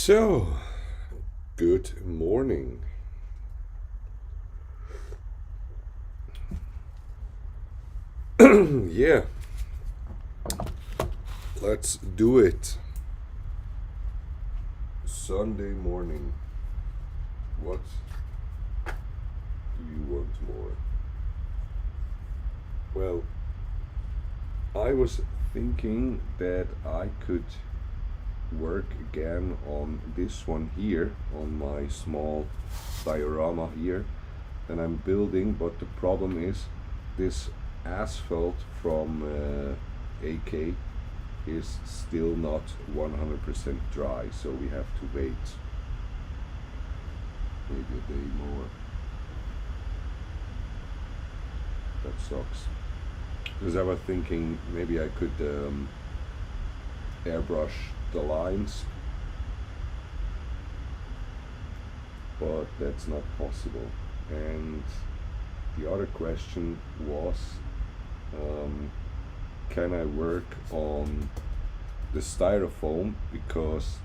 So, good morning. Yeah, let's do it. Sunday morning. What do you want more? Well, I was thinking that I could work again on this one here, on my small diorama here that I'm building, but the problem is this asphalt from AK is still not 100% dry, so we have to wait maybe a day more. That sucks. Because I was thinking maybe I could airbrush the lines, but that's not possible. And the other question was, um, can I work on the styrofoam, because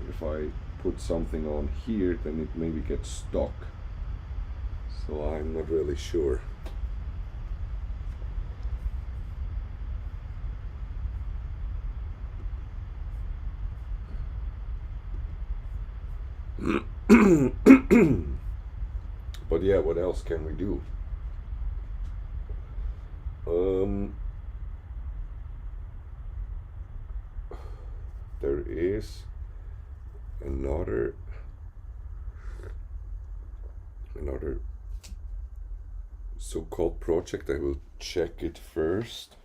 if I put something on here then it maybe gets stuck, so I'm not really sure. But yeah, what else can we do? um, there is another another so-called project. I will check it first.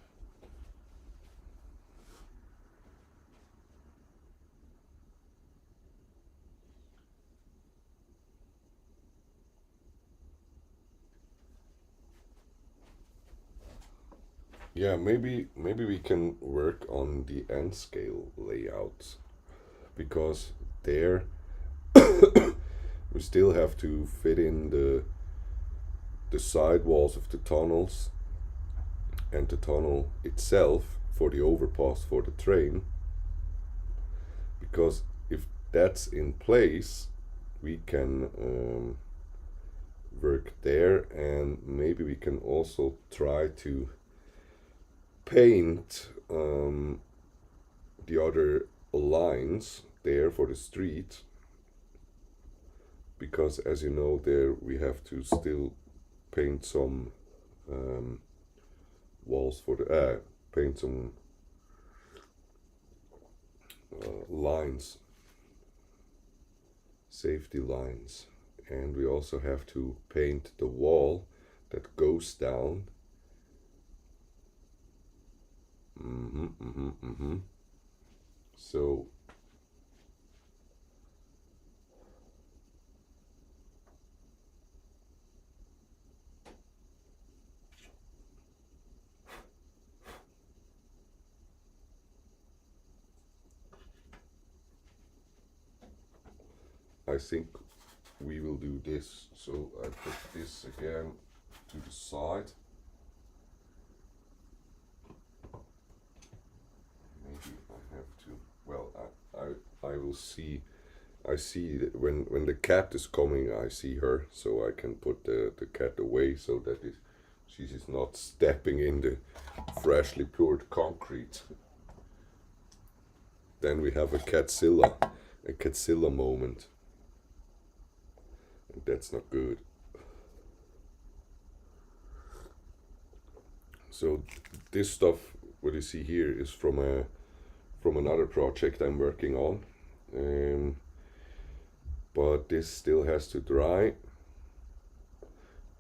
Yeah, maybe we can work on the end scale layout, because there we still have to fit in the side walls of the tunnels and the tunnel itself for the overpass for the train, because if that's in place we can work there, and maybe we can also try to paint the other lines there for the street, because as you know there we have to still paint some um, walls for the paint some lines, safety lines, and we also have to paint the wall that goes down. So I think we will do this. So I put this again to the side. Maybe I have to. Well, I will see. I see that when the cat is coming, I see her, so I can put the cat away so that she is not stepping in the freshly poured concrete. Then we have a catzilla moment, and that's not good. So this stuff, what you see here, is from another project I'm working on, um, but this still has to dry,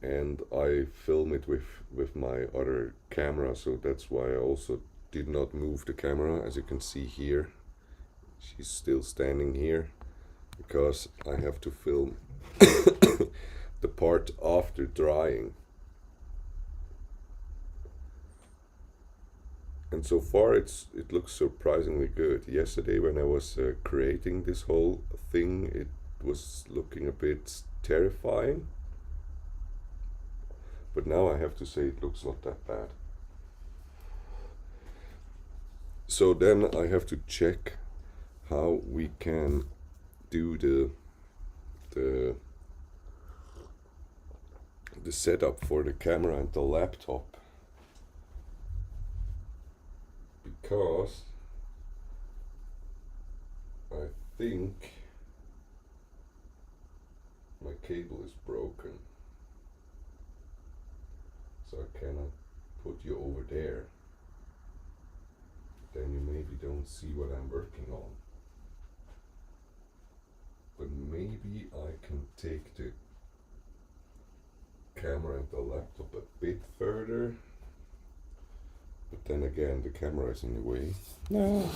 and I film it with my other camera, so that's why I also did not move the camera. As you can see here, she's still standing here, because I have to film the part after drying. And so far it looks surprisingly good. Yesterday when I was creating this whole thing, it was looking a bit terrifying, but now I have to say it looks not that bad. So then I have to check how we can do the the setup for the camera and the laptop, because I think my cable is broken, so I cannot put you over there. Then you maybe don't see what I'm working on. But maybe I can take the camera and the laptop a bit further. But then again, the camera is in the way. No.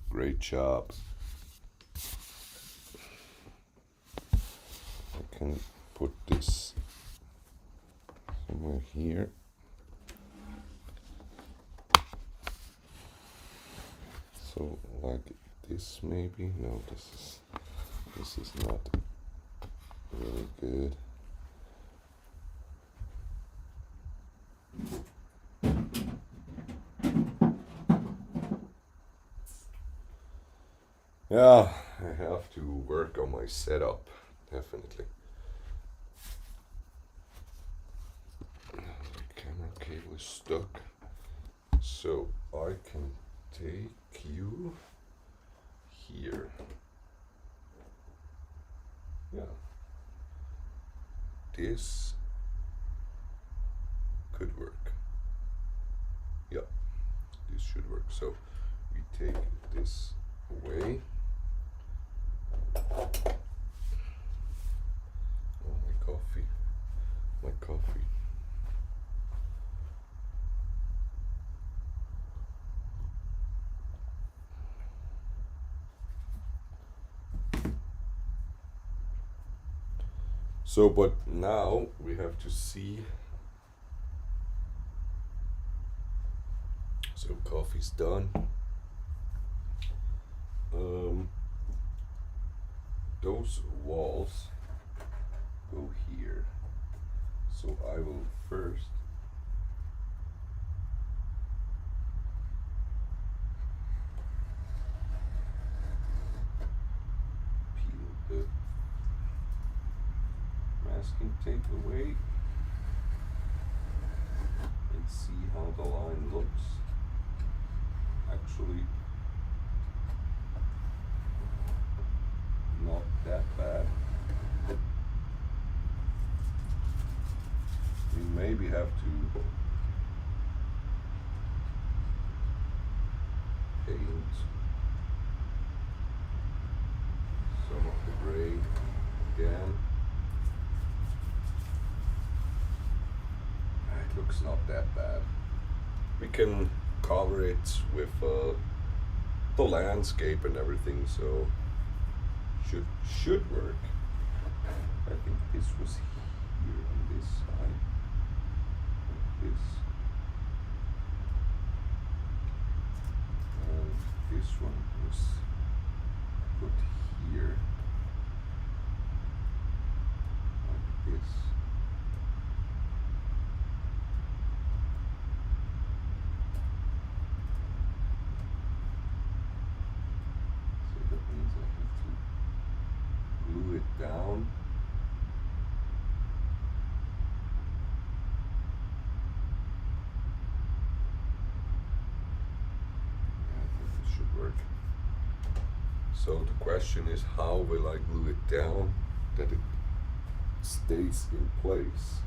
Great job. I can put this somewhere here. So like this maybe. No, this is not really good. Yeah, I have to work on my setup, definitely. The camera cable is stuck, so I can take you here. Yeah, this could work. Yeah, this should work. So we take this away. Oh, my coffee. My coffee. So, but now we have to see. So, coffee's done. Those walls go here. So I will first peel the masking tape away and see how the line looks. Actually, not that bad. We maybe have to paint some of the gray again. It looks not that bad. We can cover it with the landscape and everything, so should work. I think this was here on this side. This. And this one was put here. Like this. So that means I have to glue it down. Work. So the question is, how will I glue it down that it stays in place?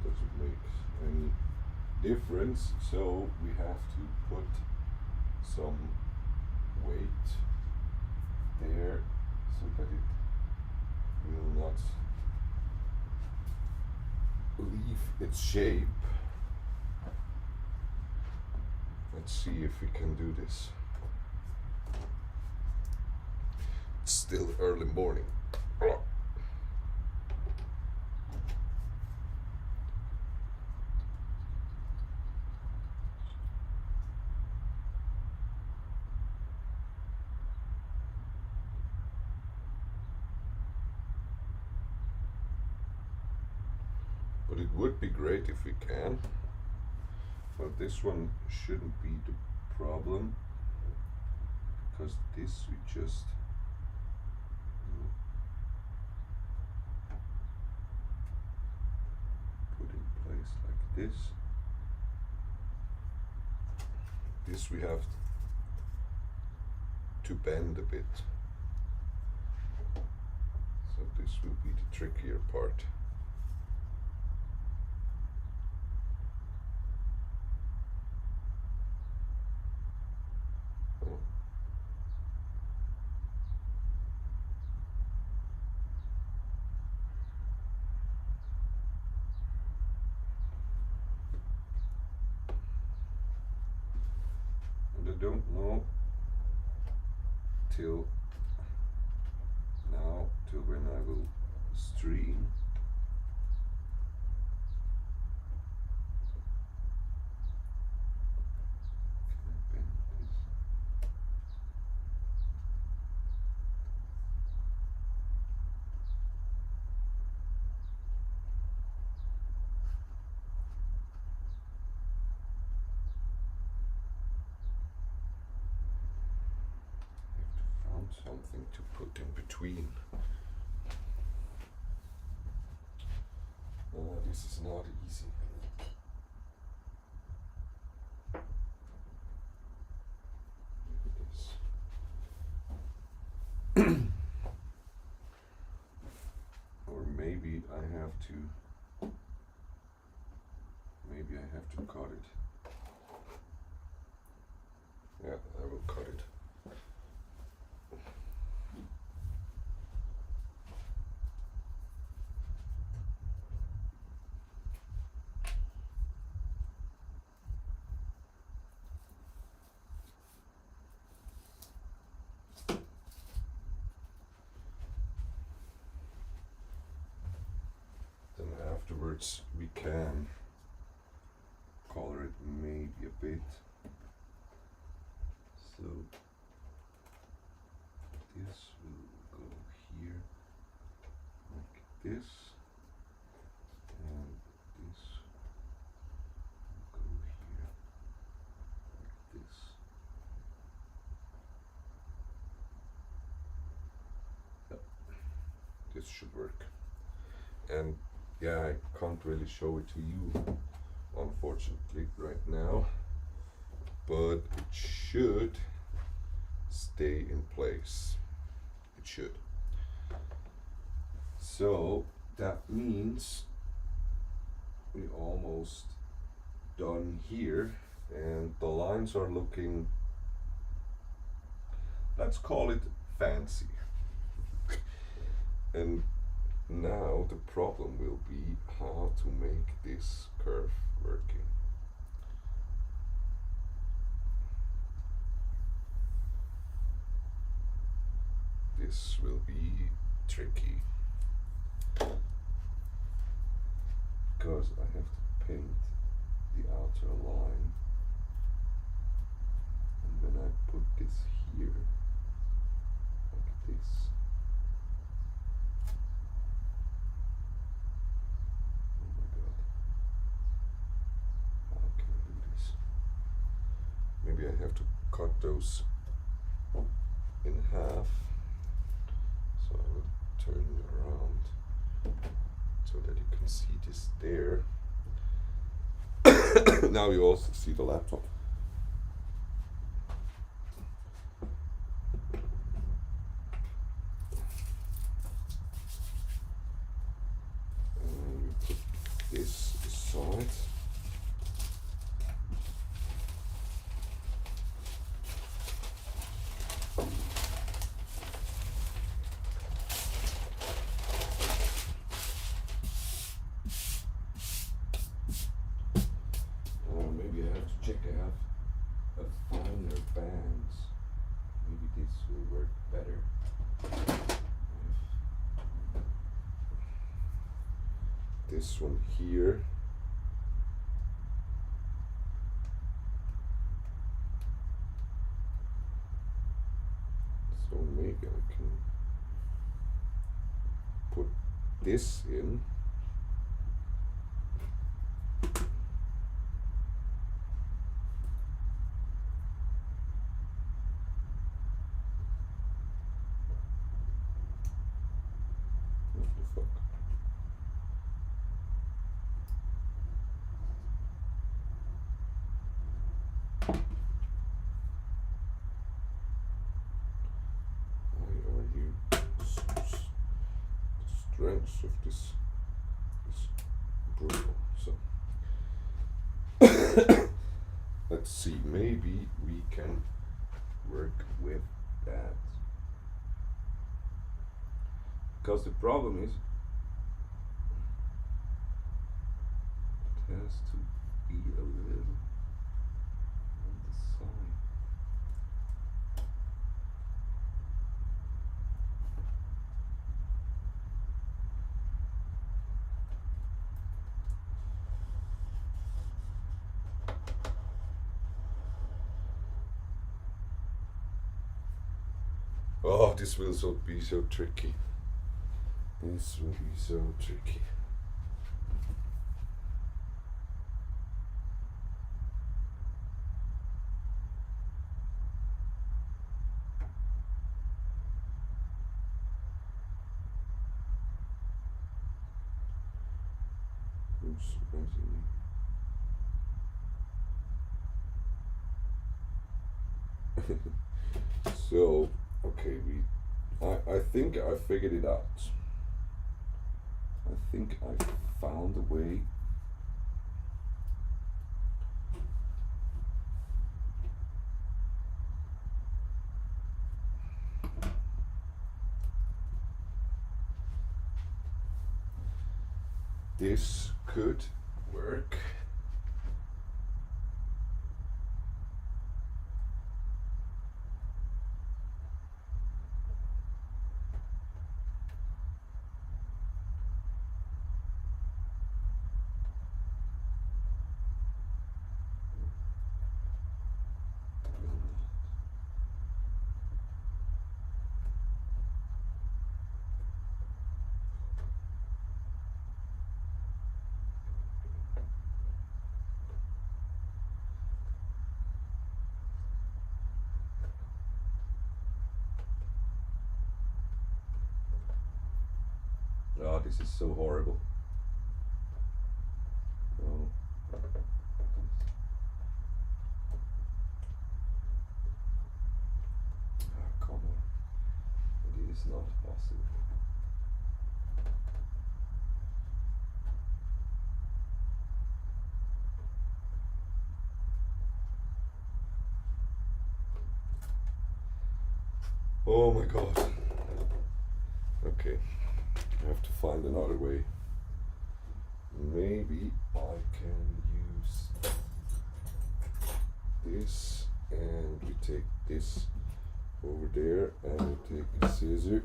Doesn't make any difference, so we have to put some weight there so that it will not leave its shape. Let's see if we can do this. still early morning. But it would be great if we can. But this one shouldn't be the problem, because this we just put in place like this. This we have to bend a bit. So this will be the trickier part. And I don't know till now, till when I will stream. Can I bend this? I have to find something to put in between. This is not easy. Look at this. Or maybe I have to cut it. Yeah, I will cut it. Then afterwards we can color it maybe a bit. So this will go here like this, and this will go here like this. Yep. This should work. And yeah, I can't really show it to you, unfortunately, right now, but it should stay in place. It should. So that means we're almost done here, and the lines are looking, let's call it fancy. And now the problem will be how to make this curve working. This will be tricky, because I have to paint the outer line, and when I put this here like this, oh my god, how can I do this? Maybe I have to cut those in half. So I will turn it around so that you can see this there. Now you also see the laptop. And you put this aside. Maybe I have to check I have a finer bands. Maybe this will work better. this one here. So maybe I can put this in. What the fuck? Why are you the strength of this is brutal. So let's see, maybe we can work with that. Because the problem is it has to be a little on the side. Oh, this will be so tricky. This will be so tricky. Surprisingly. So, okay, I think I figured it out. I think I found a way. This could work. Oh, this is so horrible. No. Ah, come on. It is not possible. Oh my god. Okay. I have to find another way. Maybe I can use this, and we take this over there, and we take a scissor,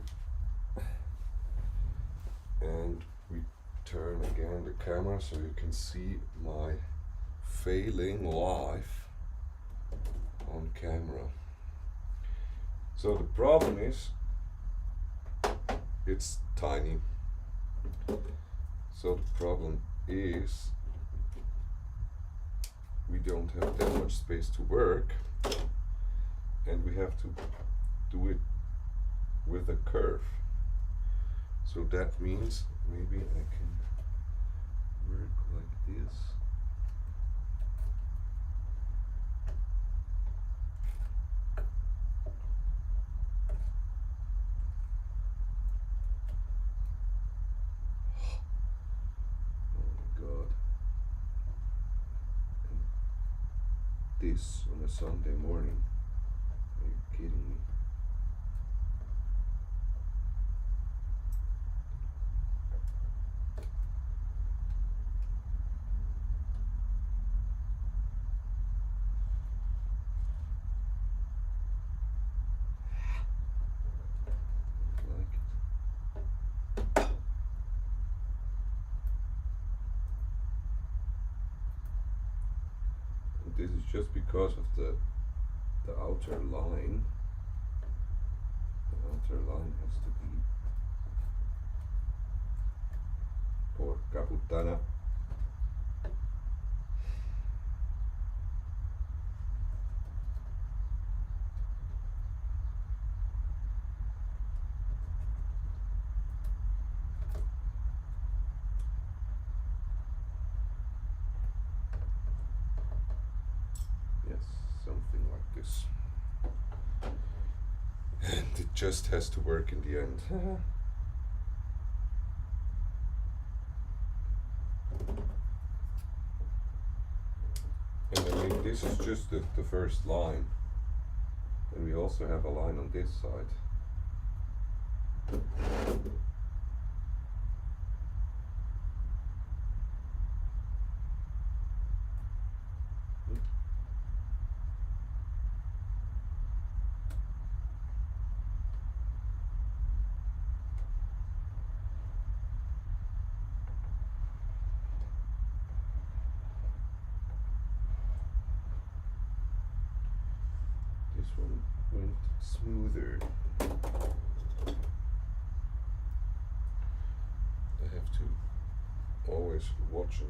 and we turn again the camera so you can see my failing life on camera. So the problem is it's tiny. So the problem is we don't have that much space to work, and we have to do it with a curve. So that means maybe I can work like this. This on a Sunday morning. Are you kidding me? I don't like it. this is just because of the outer line. The outer line has to be porca puttana. Yes, something like this. And it just has to work in the end. And I mean, this is just the first line. And we also have a line on this side. This one went smoother. I have to always watch it.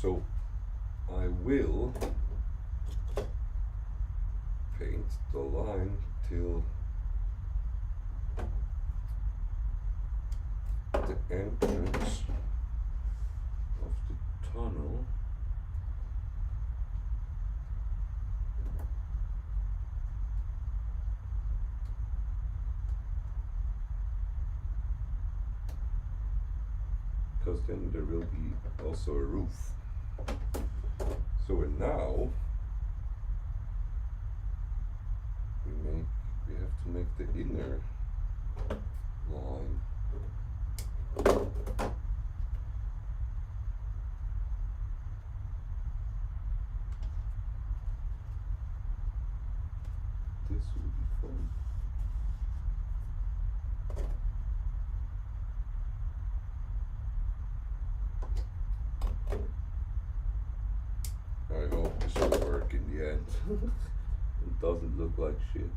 So I will paint the line till the entrance of the tunnel. Because then there will be also a roof. So now we have to make the inner line. This will be fun. I hope this will work in the end. It doesn't look like shit.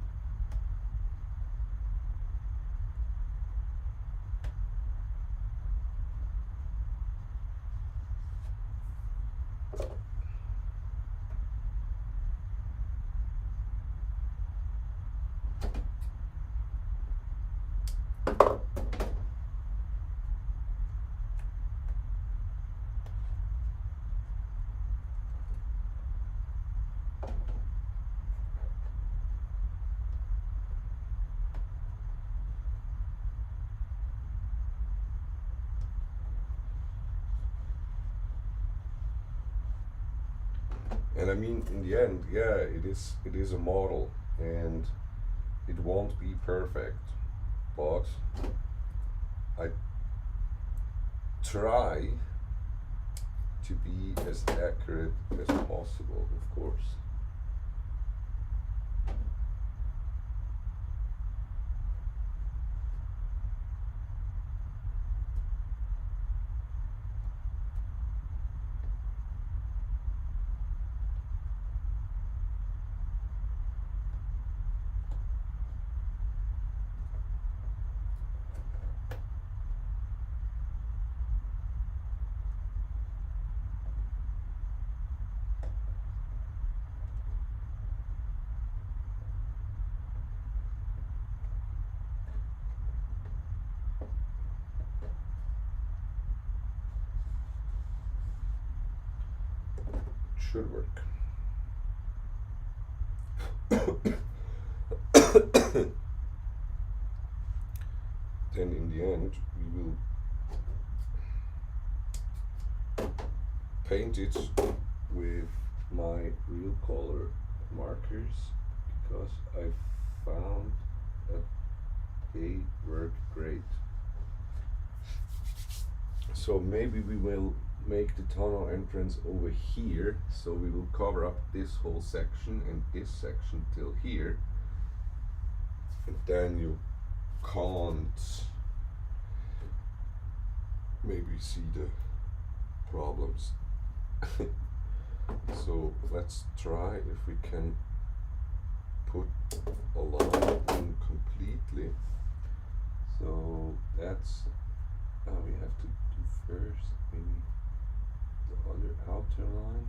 And I mean, in the end, yeah, it is a model, and it won't be perfect, but I try to be as accurate as possible, of course. Should work. Then in the end we will paint it with my real color markers because I found that they work great. So maybe we will make the tunnel entrance over here, so we will cover up this whole section and this section till here, and then you can't maybe see the problems. So let's try if we can put a line in completely. So that's we have to do first, maybe the other outer line.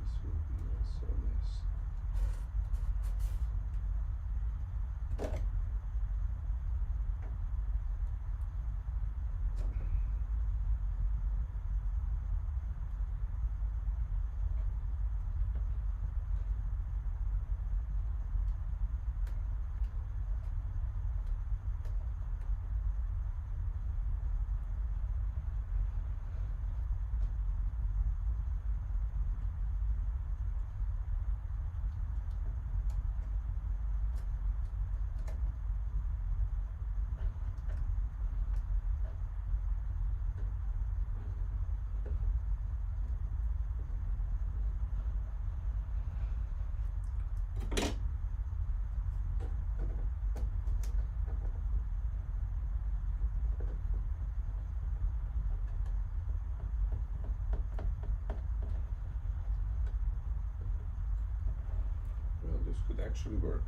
This will be also a mess. Well, this could actually work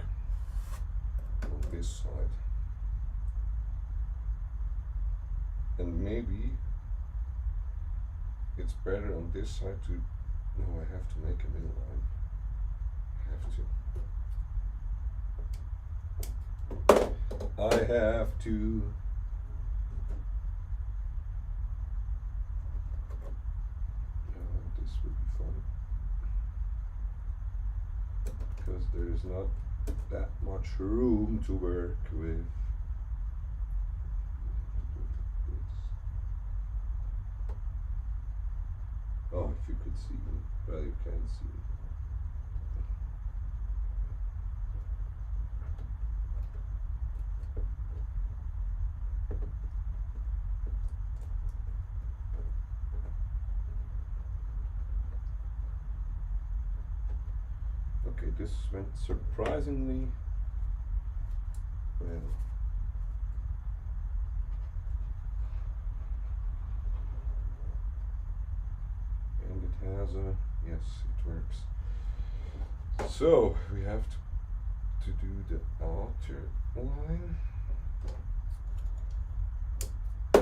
on this side. And maybe it's better on this side to, no, I have to make a middle line. I have to. This would be fun. Because there is not that much room to work with. Oh, if you could see me. Well, you can't see me. Okay, this went surprisingly well. And it has a, yes, it works. So we have to do the outer line. I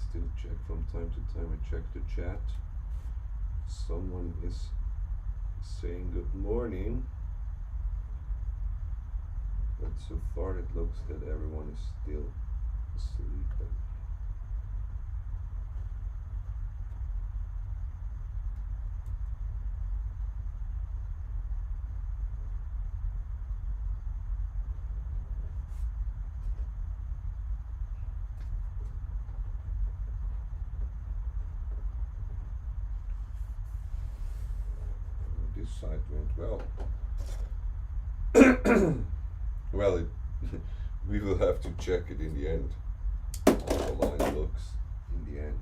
still check from time to time, I check the chat. Someone is saying good morning, but so far it looks that everyone is still sleeping. This side went well. Well, we will have to check it in the end, how the line looks in the end.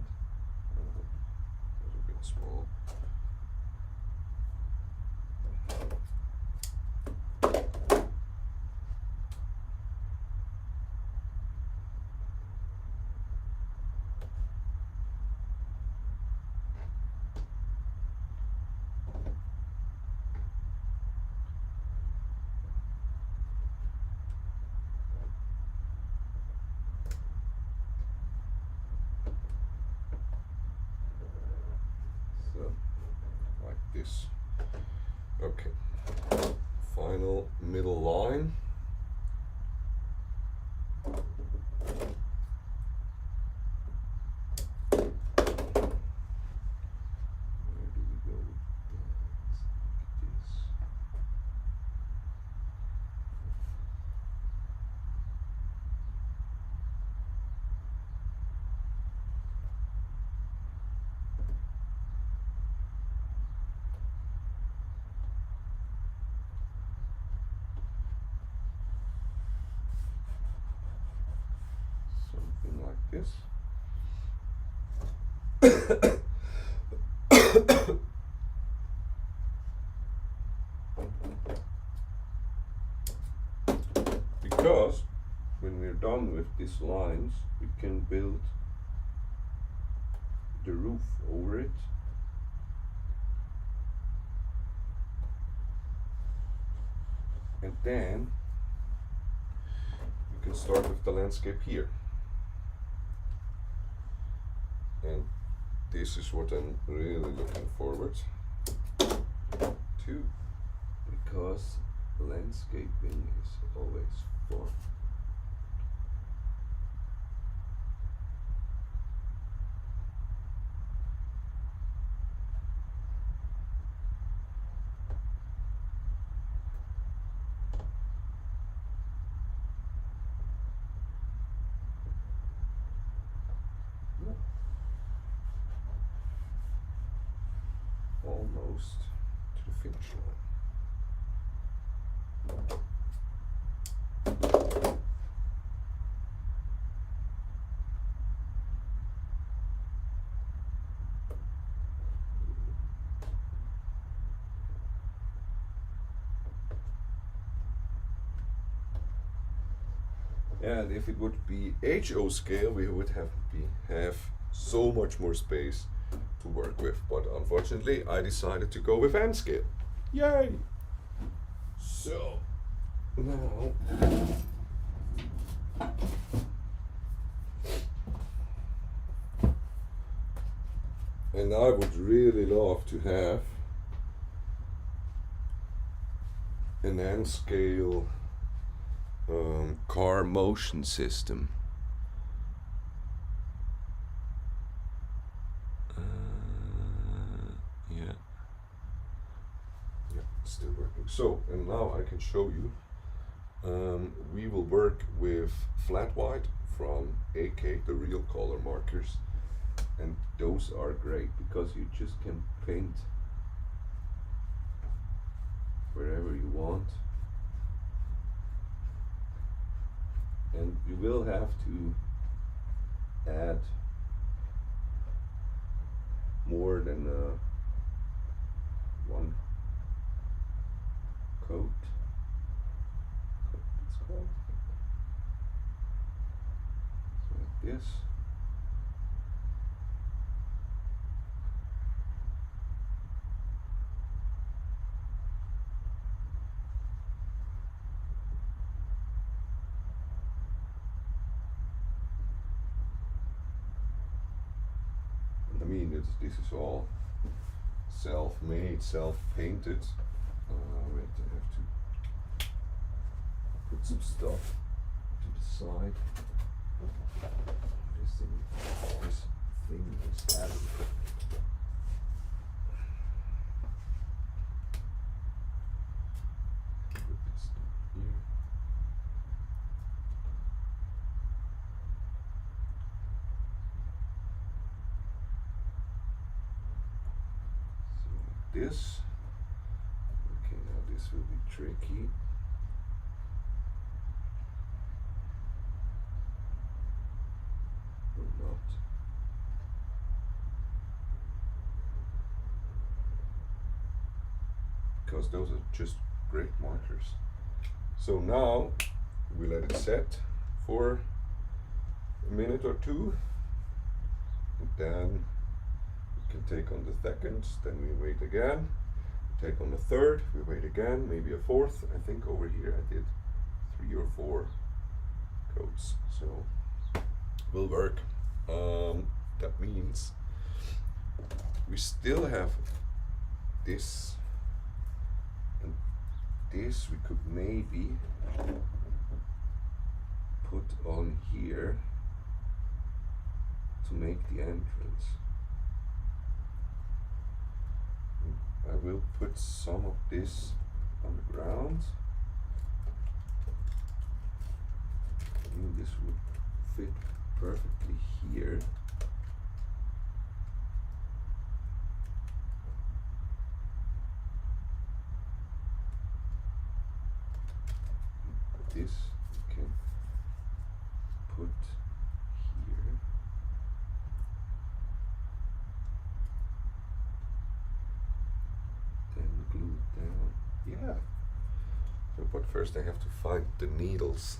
It's a bit small. Like this. Okay. Final middle line. Where do we go with that? Like this. Because when we're done with these lines, we can build the roof over it. And then we can start with the landscape here. And this is what I'm really looking forward to, because landscaping is always fun. Almost to the finish line. And if it would be HO scale, we would have so much more space to work with. But unfortunately, I decided to go with N scale. Yay! So now and I would really love to have an N scale car motion system. Yeah, still working. So, and now I can show you. We will work with flat white from AK, the real color markers, and those are great because you just can paint wherever you want. And you will have to add more than one coat. It's called. So like this. I mean, this is all self-made, self-painted. Wait, I have to put some stuff to the side. This thing is heavy. Put this down here. This. Okay, now this will be tricky. Or not. Because those are just great markers. So now we let it set for a minute or two, and then can take on the second, then we wait again, take on the third, we wait again, maybe a fourth. I think over here I did 3 or 4 coats, so will work. That means we still have this and this. We could maybe put on here to make the entrance. I will put some of this on the ground. I mean, this would fit perfectly here. This we can put here. But first I have to find the needles.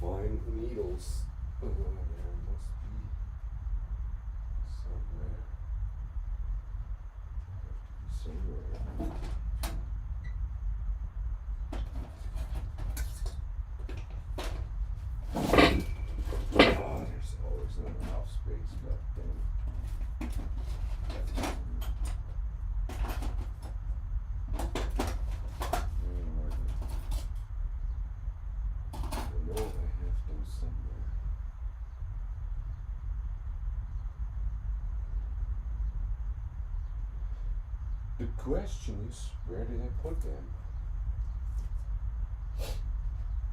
Find needles. There must be somewhere. Somewhere. Oh, there's always not enough space, god damn. I know I have them somewhere. The question is, where did I put them?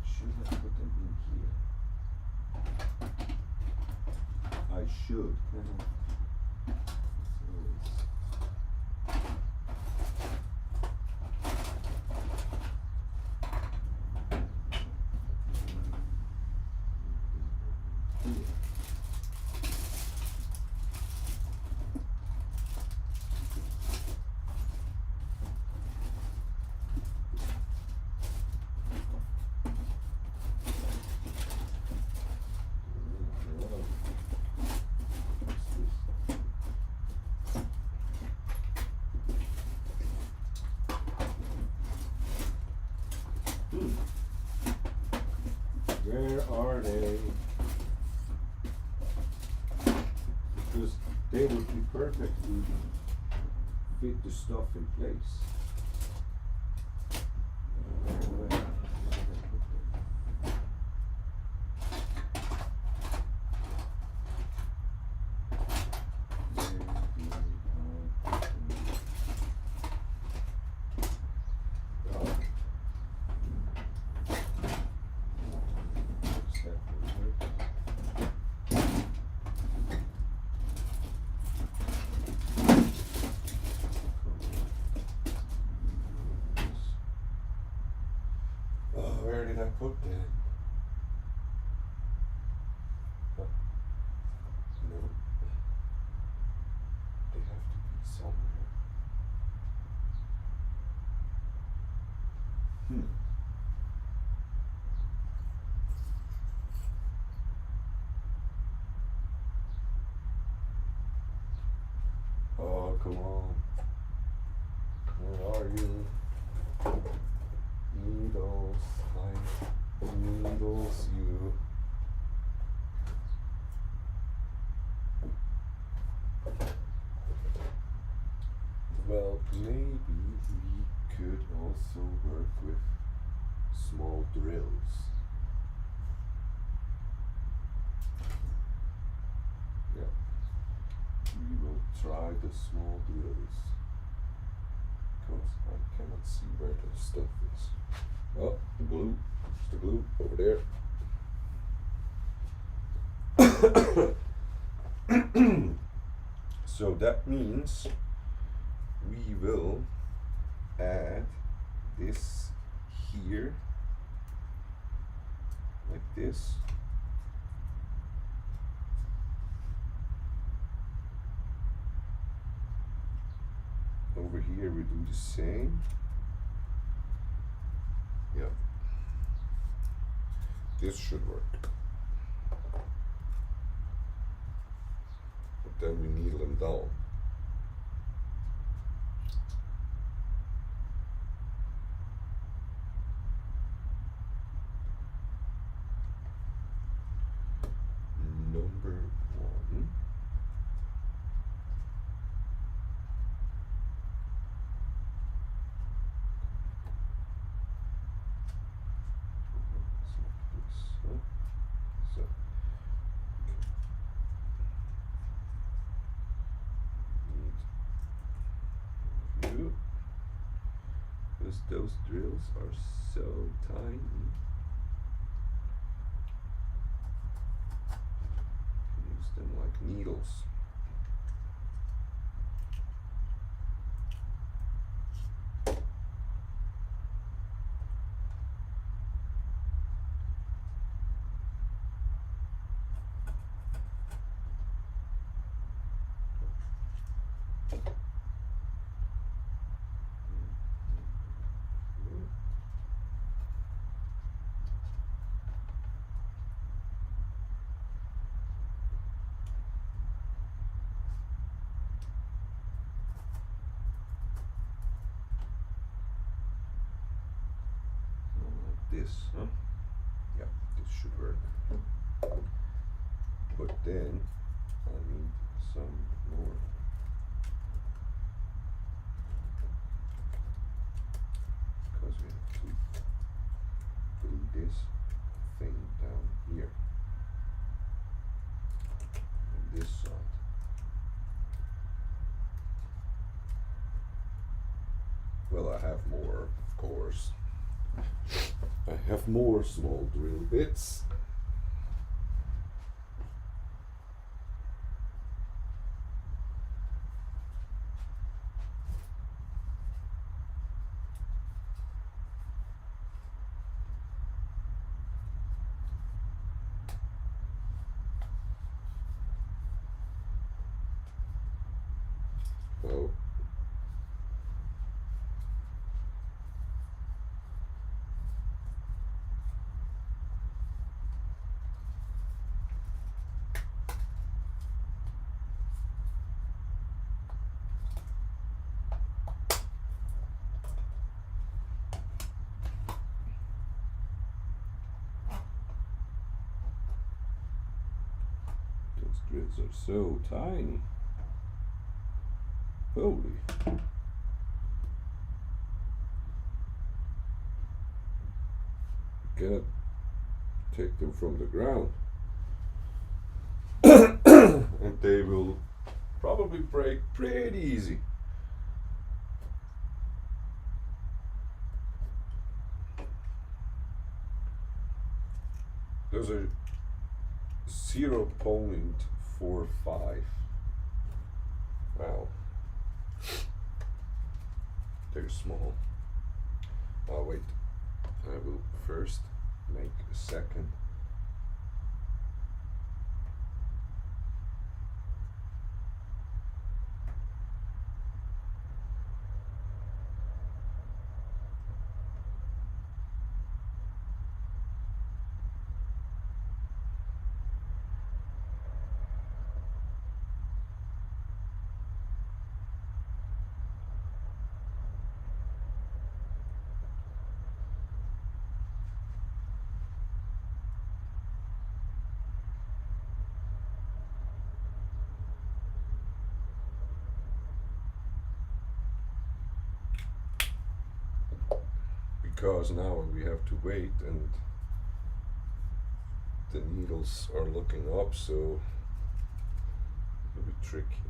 Should I put them in here? I should. Where are they? Because they would be perfect to fit the stuff in place. Where did I put them? No. They have to be somewhere. Oh, come on. Where are you? Needles, find needles, you. Well, maybe we could also work with small drills. Yeah, we will try the small drills. Because I cannot see where the stuff is. Oh, the glue. It's the glue over there. So that means we will add this here, like this. Over here we do the same. Yeah. This should work. But then we needle them down. Number 1. Because those drills are so tiny. You can use them like needles. this, huh? Yeah, this should work. But then I need some more. Because we have to glue this thing down here. On this side. Well, I have more, of course. I have more small drill bits. Oh. Those drills are so tiny. Holy. Gotta take them from the ground. And they will probably break pretty easy. Those are 0.45. Wow. They're small. Oh wait, I will first make a second. Because now we have to wait and the needles are looking up, so it'll be tricky.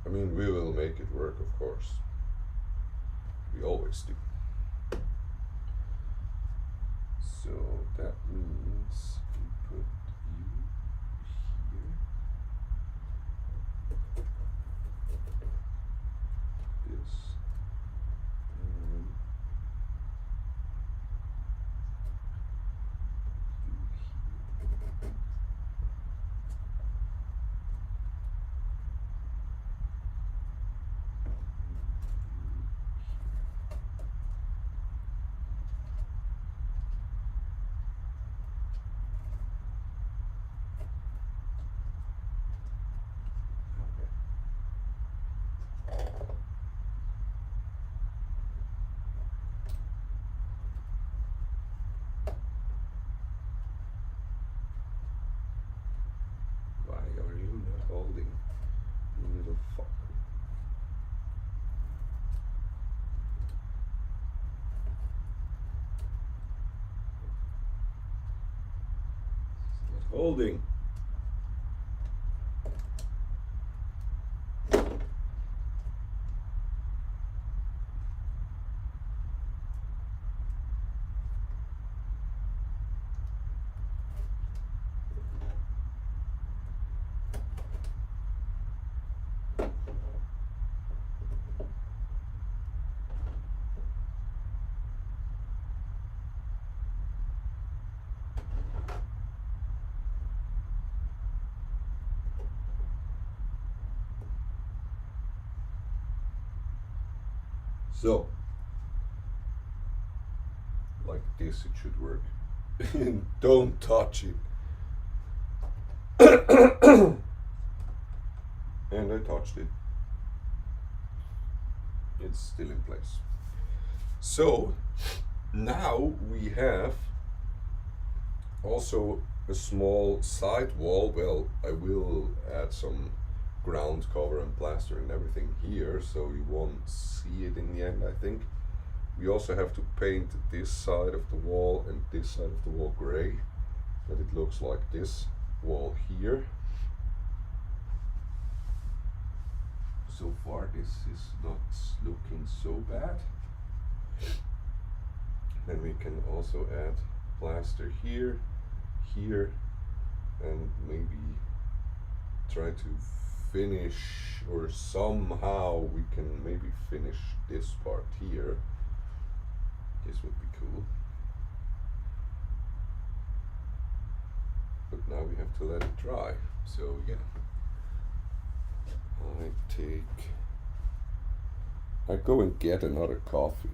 I mean, we will make it work, of course. We always do. So that means we put you here. This. And why are you not holding, you little fucker? It's not holding. So, like this it should work. Don't touch it. touched it, it's still in place. So now we have also a small side wall. Well, I will add some ground cover and plaster and everything here, so you won't see it in the end, I think. We also have to paint this side of the wall and this side of the wall gray, that it looks like this wall here. So far this is not looking so bad. Then we can also add plaster here, here, and maybe try to finish, or somehow we can maybe finish this part here. This would be cool. But now we have to let it dry. So yeah, I go and get another coffee.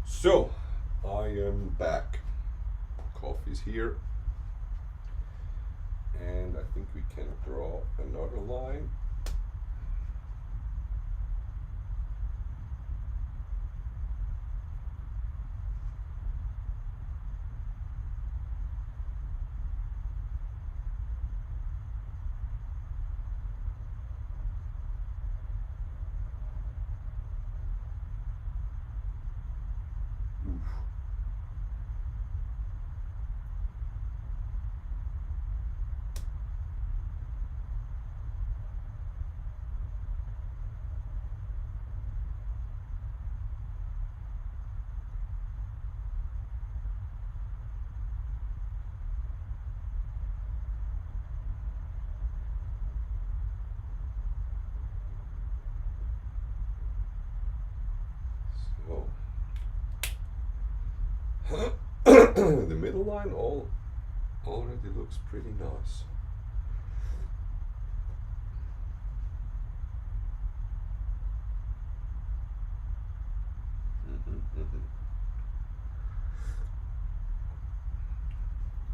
So, I am back. Coffee's here. And I think we can draw another line. the middle line already looks pretty nice.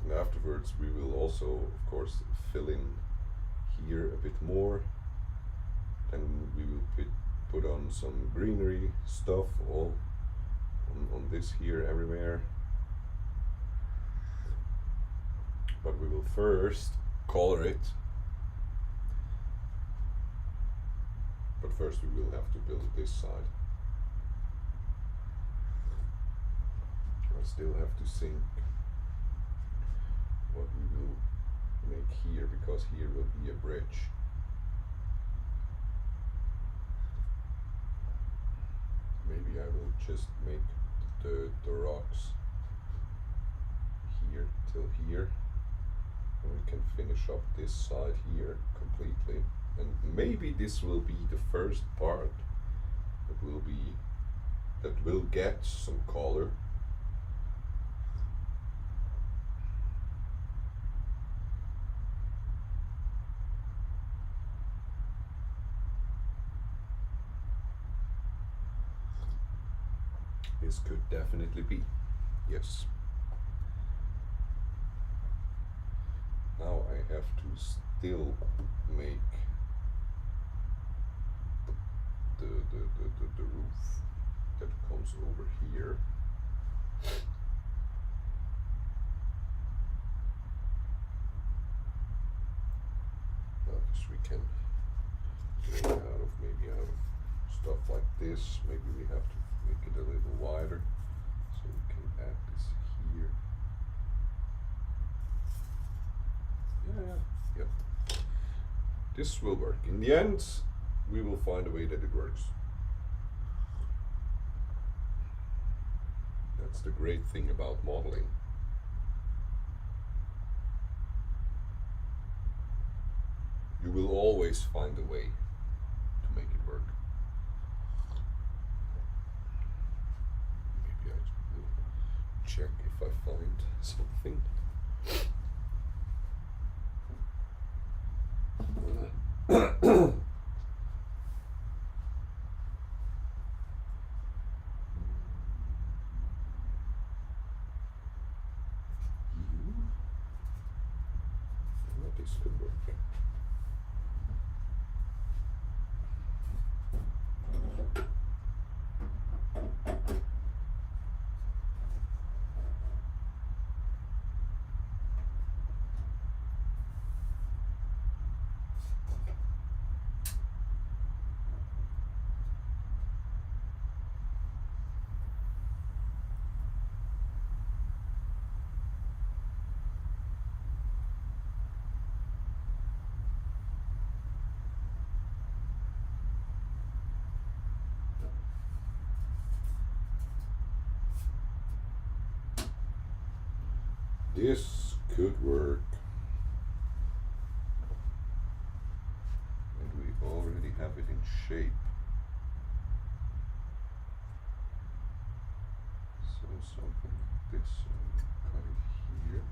And afterwards we will also, of course, fill in here a bit more. Then we will put on some greenery stuff all on this here everywhere. But we will first color it. But first we will have to build this side. I still have to think what we will make here, because here will be a bridge. Maybe I will just make the rocks here till here, and we can finish up this side here completely. And maybe this will be the first part that will get some color. This could definitely be, yes. Now I have to still make the roof that comes over here. Because we can make out of stuff like this. Maybe we have to make it a little wider, so we can add this here. Yeah. This will work. In the end, we will find a way that it works. That's the great thing about modeling. You will always find a way to make it work. Maybe I will check if I find something. This could work. This could work. And we already have it in shape. So something like this, cut it here.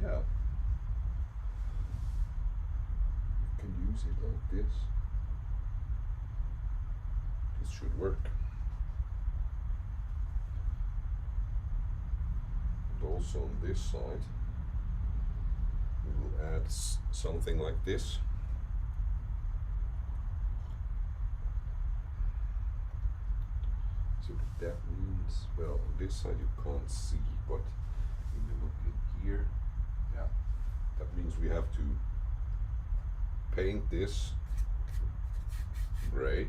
Yeah, you can use it like this. This should work. And also on this side, we will add something like this. So that means, well, on this side you can't see, but when you look in here, yeah, that means we have to paint this gray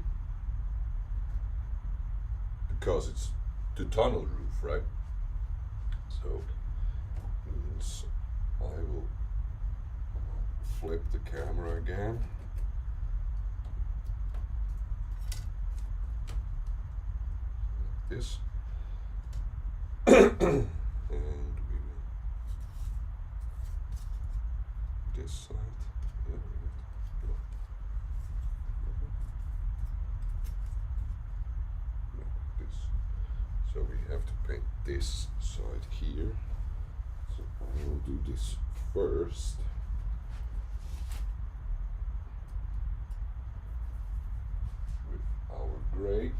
because it's the tunnel roof, right? So means I will flip the camera again. Like this. And we will this side. Yeah, like this. So we have to paint this side here. So I will do this first. With our gray.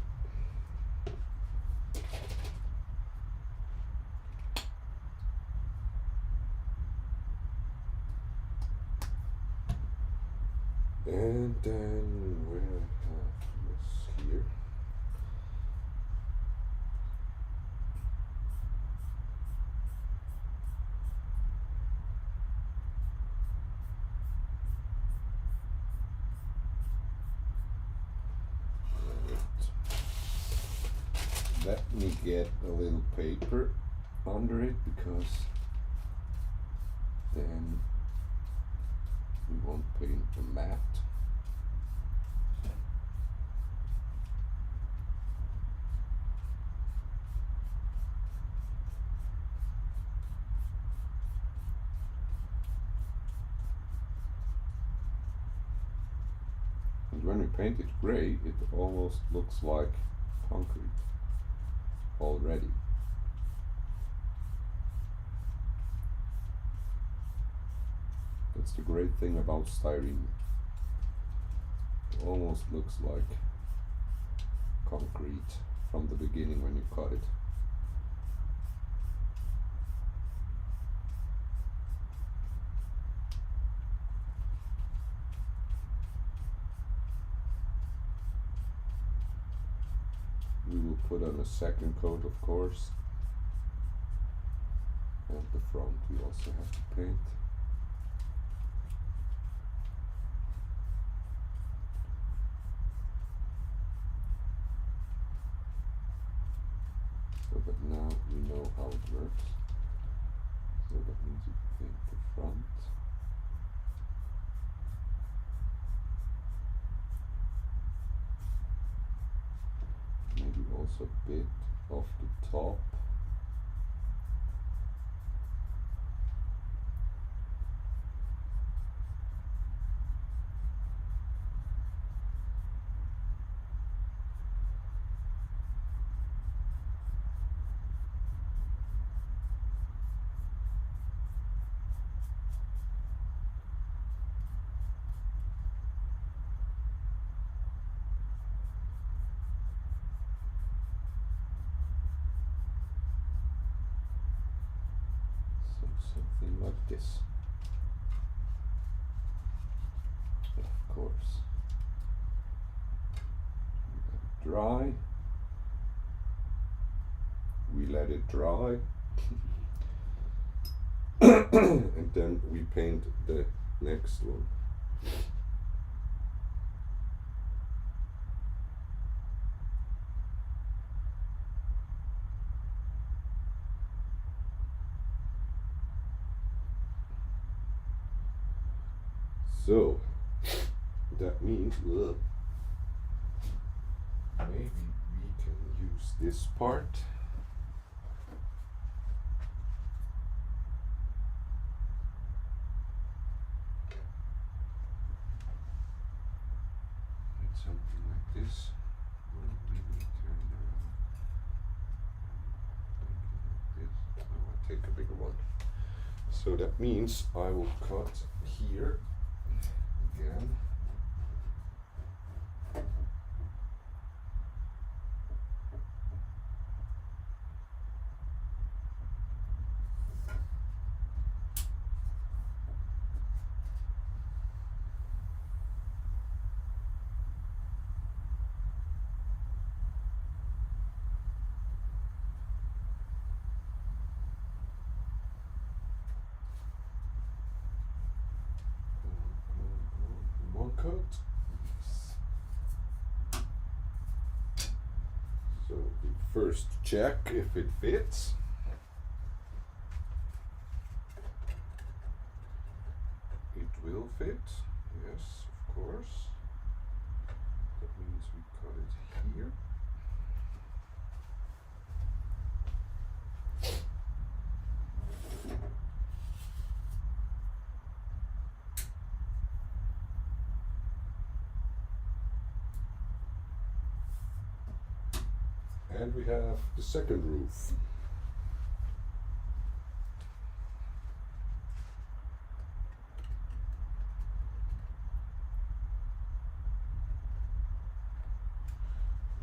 And then where I have this here. Let me get a little paper under it, because then we won't paint the matte. And when we paint it gray, it almost looks like concrete already. That's the great thing about styrene. It almost looks like concrete from the beginning when you cut it. We will put on a second coat, of course, and the front we also have to paint. So that now we know how it works. So that means you paint the front. Maybe also a bit of the top. Something like this. Of course. Dry. We let it dry. And then we paint the next one. So that means maybe we can use this part. And something like this. Well, maybe turn it around. Like this. Oh, I take a bigger one. So that means I will cut here again. One coat. So we first check if it fits. fit. Yes, of course. That means we cut it here. And we have the second roof.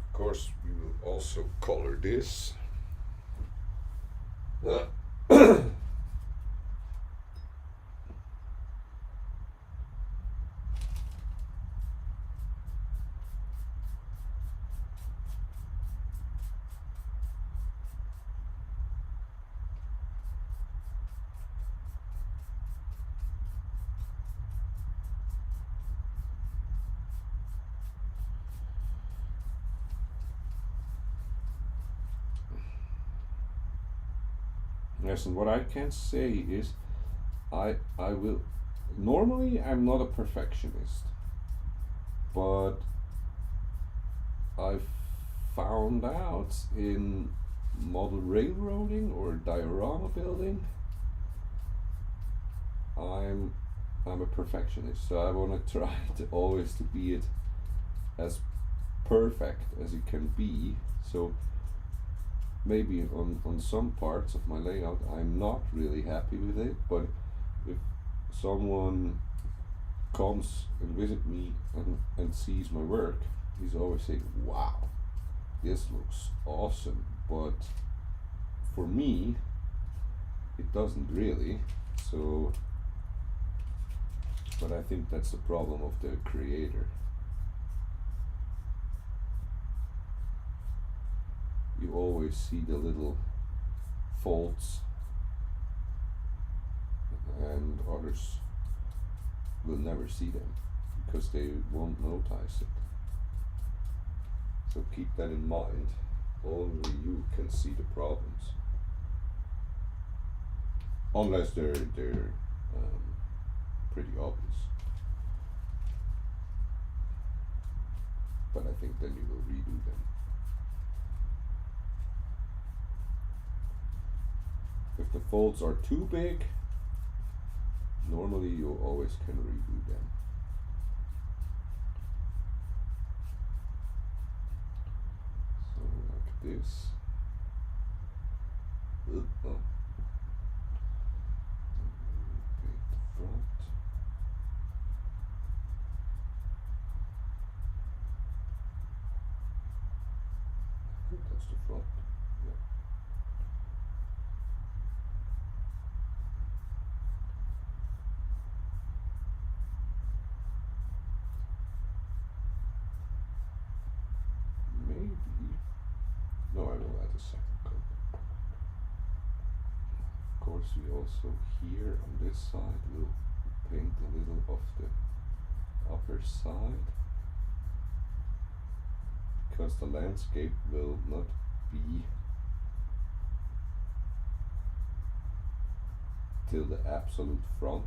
Of course, we will also color this. Yes, and what I can say is I will normally I'm not a perfectionist, but I've found out in model railroading or diorama building I'm a perfectionist, so I want to try to always to be it as perfect as it can be. So maybe on some parts of my layout I'm not really happy with it, but if someone comes and visit me and sees my work, he's always saying, wow, this looks awesome, but for me it doesn't really. So but I think that's the problem of the creator. You always see the little faults, and others will never see them because they won't notice it. So keep that in mind. Only you can see the problems, unless they're pretty obvious. But I think then you will redo them. If the folds are too big, normally you always can redo them. So like this. Oh. Paint the front. I think that's the front. Yeah. Maybe. No, I will add a second coat. Of course, we also here on this side will paint a little of the upper side, because the landscape will not be till the absolute front,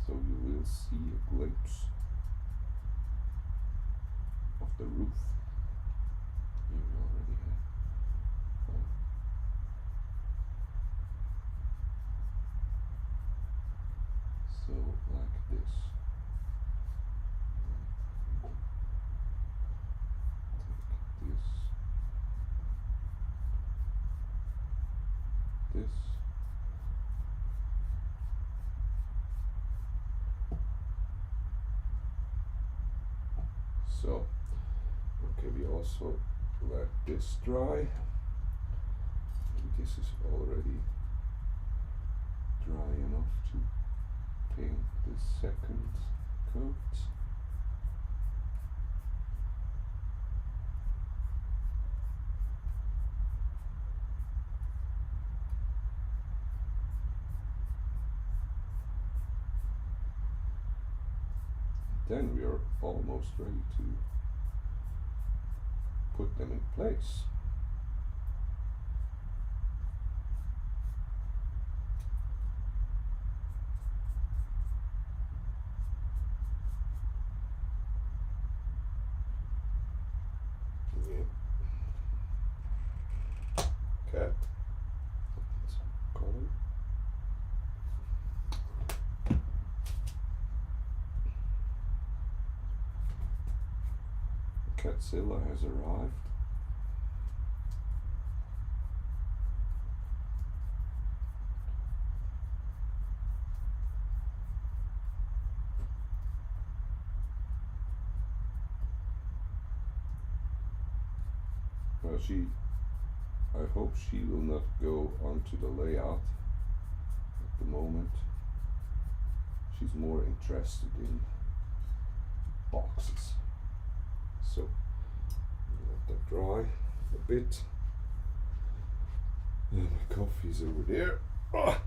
so you will see a glimpse of the roof. Here we already have one. So like this. Take this. So, okay, we also let this dry. And this is already dry enough to paint the second coat. Then we are almost ready to put them in place. Catzilla has arrived. Well, I hope she will not go onto the layout at the moment. She's more interested in boxes. So let that dry a bit. And my coffee's over there. Ah.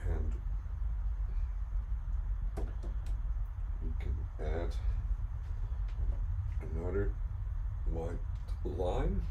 And we can add another white line.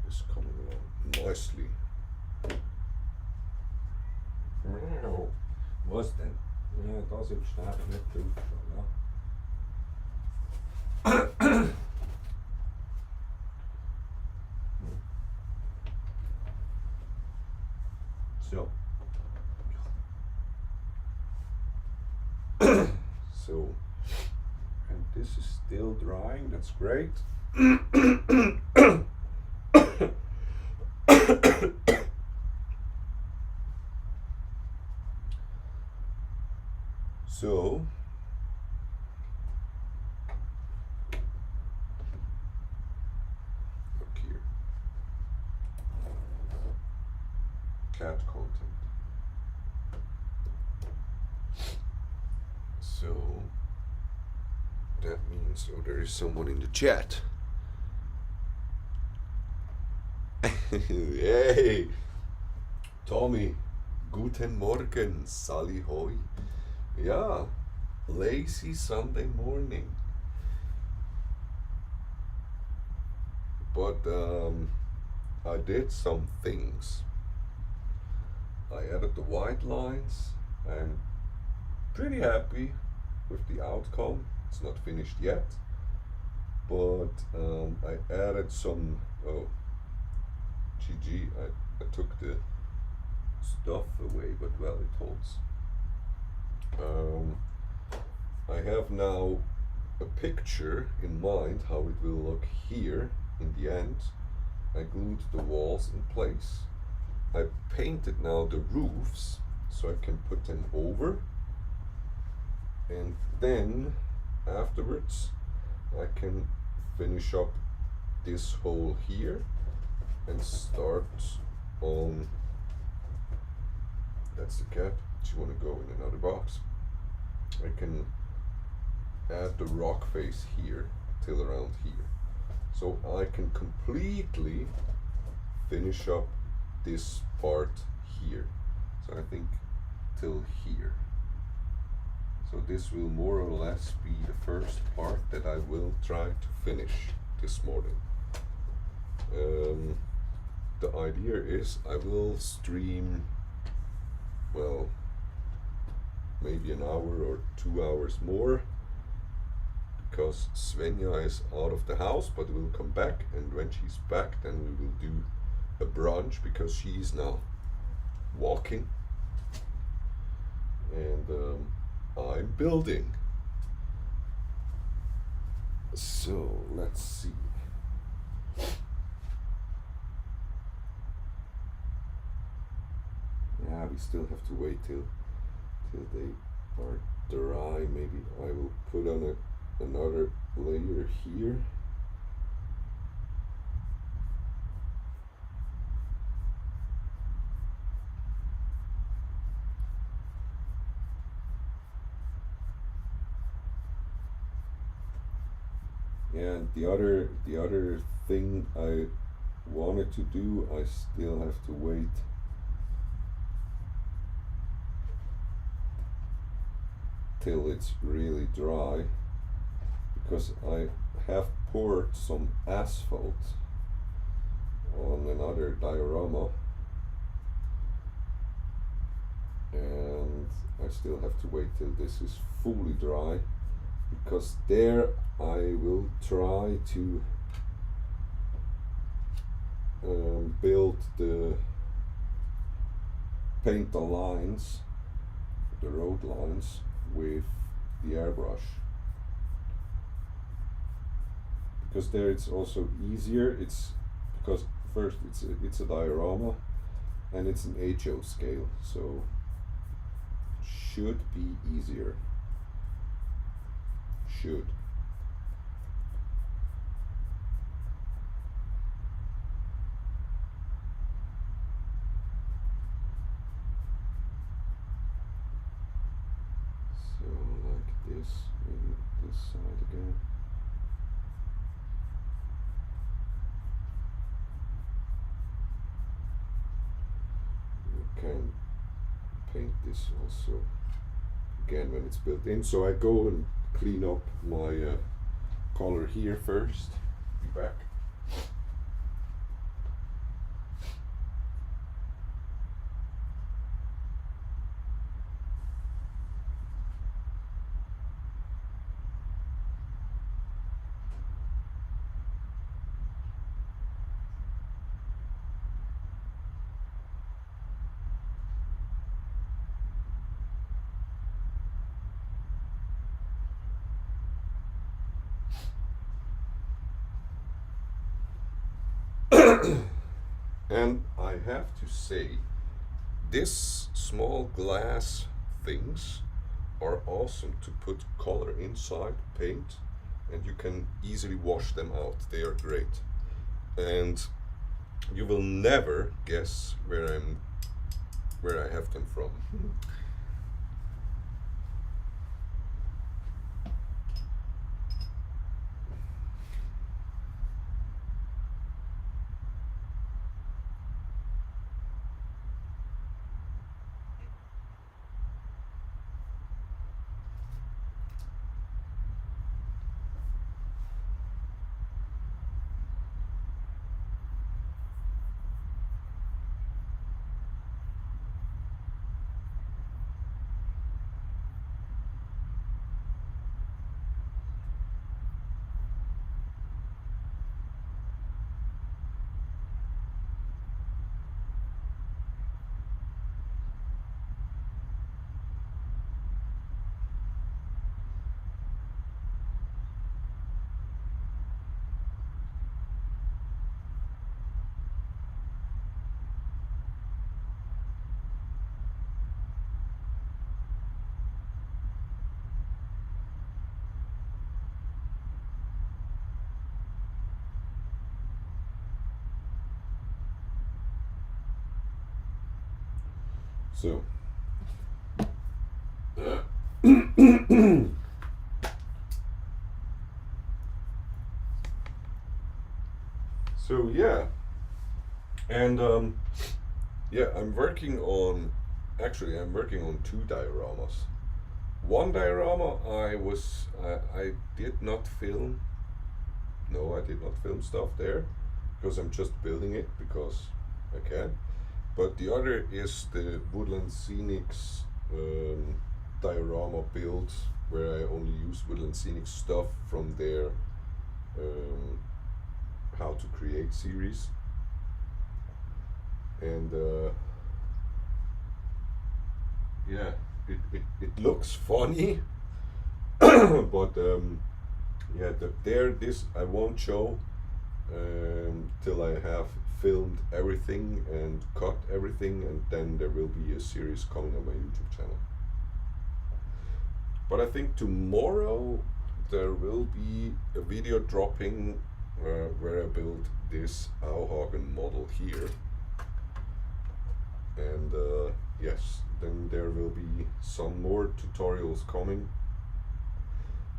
Is coming along nicely. Was denn? Ja, da sind Sterne nicht drauf schon, ja. So. So, and this is still drying, that's great. So, look here, cat content. So, that means, oh, there is someone in the chat. Hey, Tommy, guten Morgen, Sally Hoy. Yeah, lazy Sunday morning. But I did some things. I added the white lines. I'm pretty happy with the outcome. It's not finished yet, but I added some, oh, GG, I took the stuff away, but well, it holds. I have now a picture in mind how it will look here in the end. I glued the walls in place. I painted now the roofs so I can put them over, and then afterwards I can finish up this hole here and start on, that's the cat, she wanna go in another box. I can add the rock face here till around here. So I can completely finish up this part here. So I think till here. So this will more or less be the first part that I will try to finish this morning. The idea is I will stream, well, maybe an hour or 2 hours more, because Svenja is out of the house but will come back, and when she's back then we will do a brunch because she is now walking and I'm building. So let's see. Yeah, we still have to wait till they are dry. Maybe I will put on another layer here. And the other thing I wanted to do, I still have to wait till it's really dry, because I have poured some asphalt on another diorama, and I still have to wait till this is fully dry, because there I will try to build paint the lines, the road lines, with the airbrush, because there it's also easier. It's because first it's a diorama, and it's an HO scale, so should be easier. Should. So like this, maybe this side again. You can paint this also again when it's built in. So I go and clean up my color here first. Be back. And I have to say, this small glass things are awesome to put color inside, paint, and you can easily wash them out. They are great. And you will never guess where I have them from. So so yeah, and yeah, I'm working on two dioramas. One diorama I did not film. No, I did not film stuff there, because I'm just building it because I can. But the other is the Woodland Scenics diorama build, where I only use Woodland Scenic stuff from their um, how to create series. And yeah, it looks funny, but yeah, this I won't show till I have filmed everything and cut everything, and then there will be a series coming on my YouTube channel. But I think tomorrow there will be a video dropping where I build this Auhagen model here. And yes, then there will be some more tutorials coming,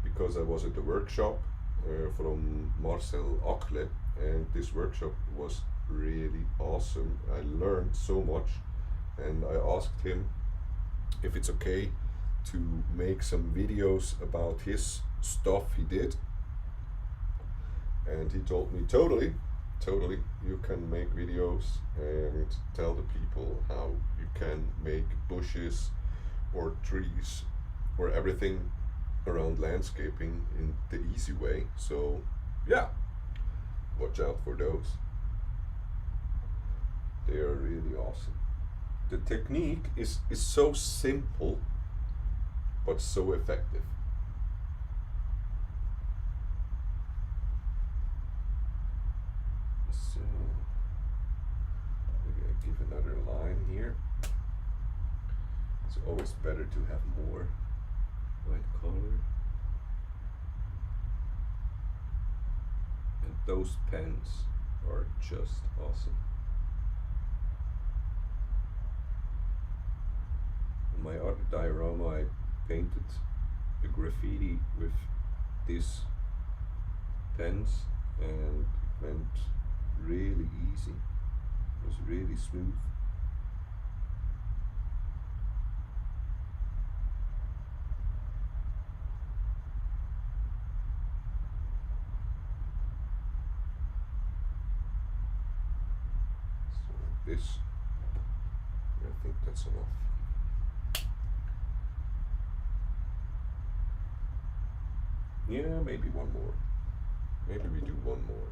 because I was at the workshop from Marcel Akle, and this workshop was really awesome. I learned so much, and I asked him if it's okay to make some videos about his stuff he did, and he told me totally, you can make videos and tell the people how you can make bushes or trees or everything around landscaping in the easy way. So yeah, watch out for those. They are really awesome. The technique is so simple but so effective. So maybe I give another line here. It's always better to have more white color. And those pens are just awesome. On my other diorama I painted a graffiti with these pens, and it went really easy. It was really smooth. So like this, I think that's enough. Yeah, maybe one more. Maybe we do one more.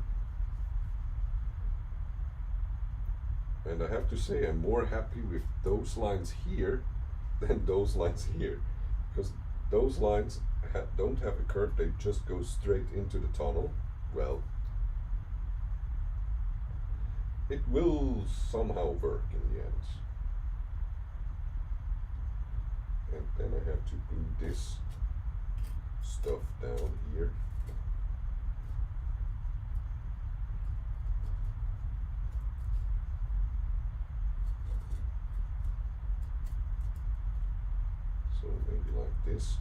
And I have to say, I'm more happy with those lines here than those lines here, because those lines don't have a curve, they just go straight into the tunnel. Well, it will somehow work in the end. And then I have to glue this stuff down here. So maybe like this.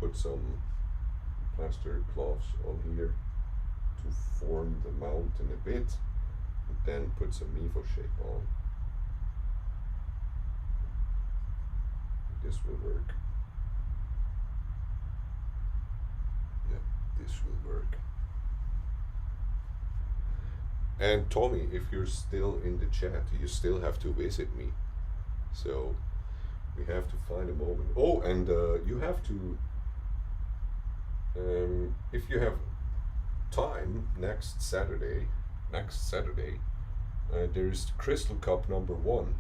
Put some plaster cloths on here to form the mountain a bit, and then put some Mifo shape on. This will work. Yeah, this will work. And Tommy, if you're still in the chat, you still have to visit me. So we have to find a moment. Oh, and you have to, if you have time next Saturday, there is Crystal Cup #1.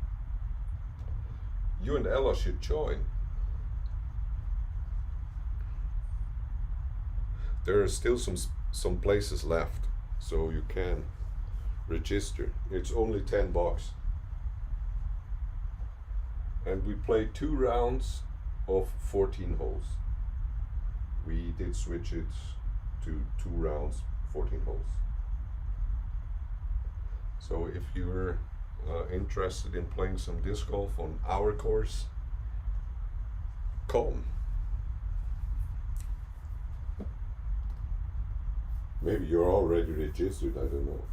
You and Ella should join. There are still some places left, so you can register. It's only $10. And we played 2 rounds of 14 holes. We did switch it to 2 rounds, 14 holes. So if you're interested in playing some disc golf on our course, come. Maybe you're already registered, I don't know.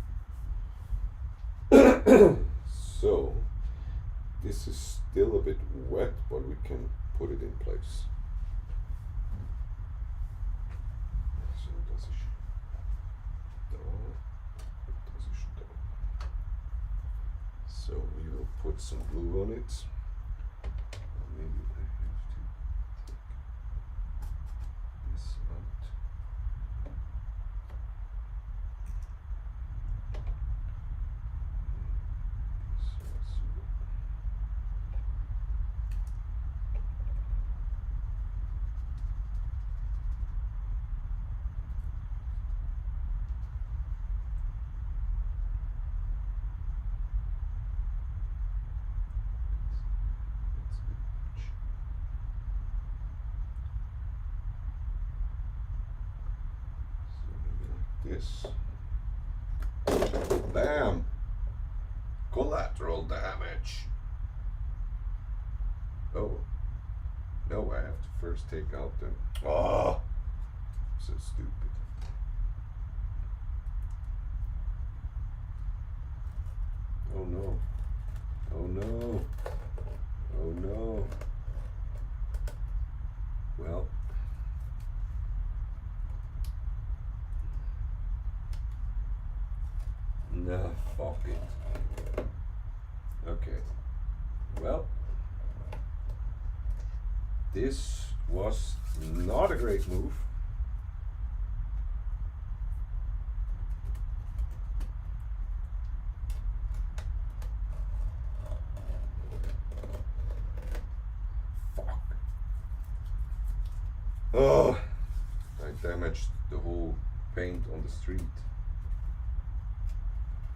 So this is still a bit wet, but we can put it in place. So das ist da. So we will put some glue on it. Maybe I have to take this out. This. Bam! Collateral damage. Oh, no, I have to first take out the. Oh, so stupid. Oh no. Oh no. Oh no. Well. Nah, fuck it. Okay. Well. This was not a great move. Fuck. Oh, I damaged the whole paint on the street.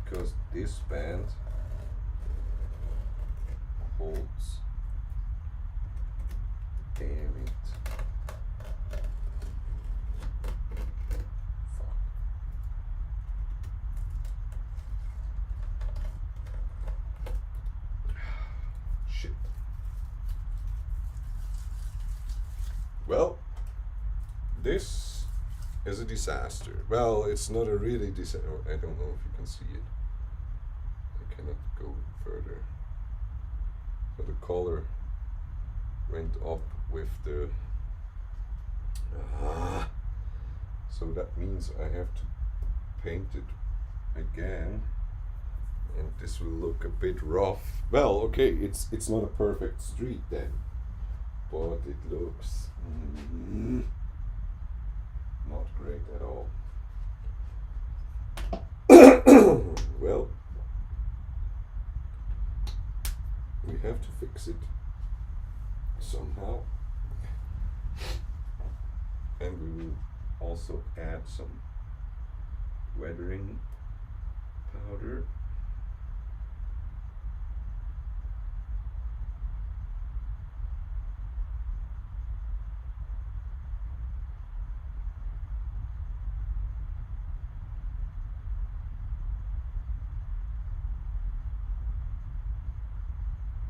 Because this band holds. Damn it. Fuck. Shit. Well, this is a disaster. Well, it's not a really disaster. I don't know if you can see it. I cannot go further. So the color went up with the so that means I have to paint it again, and this will look a bit rough. Well, okay, it's not a perfect street then, but it looks not great at all. Well, we have to fix it somehow, and we will also add some weathering powder.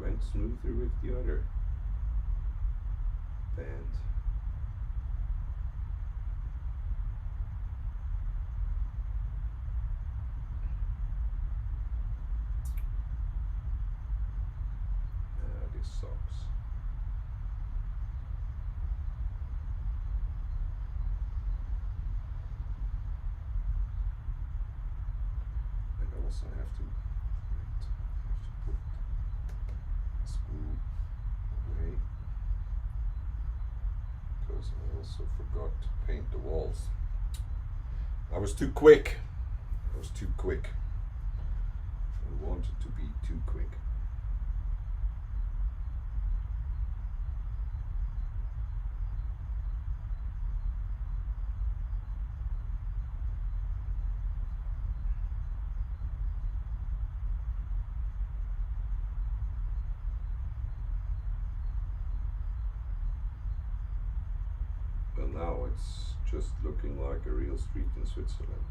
Went smoother with the other band. This sucks. And also I have to put this glue away, because I also forgot to paint the walls. I was too quick. I was too quick. I wanted to be too quick. Well, now it's just looking like a real street in Switzerland.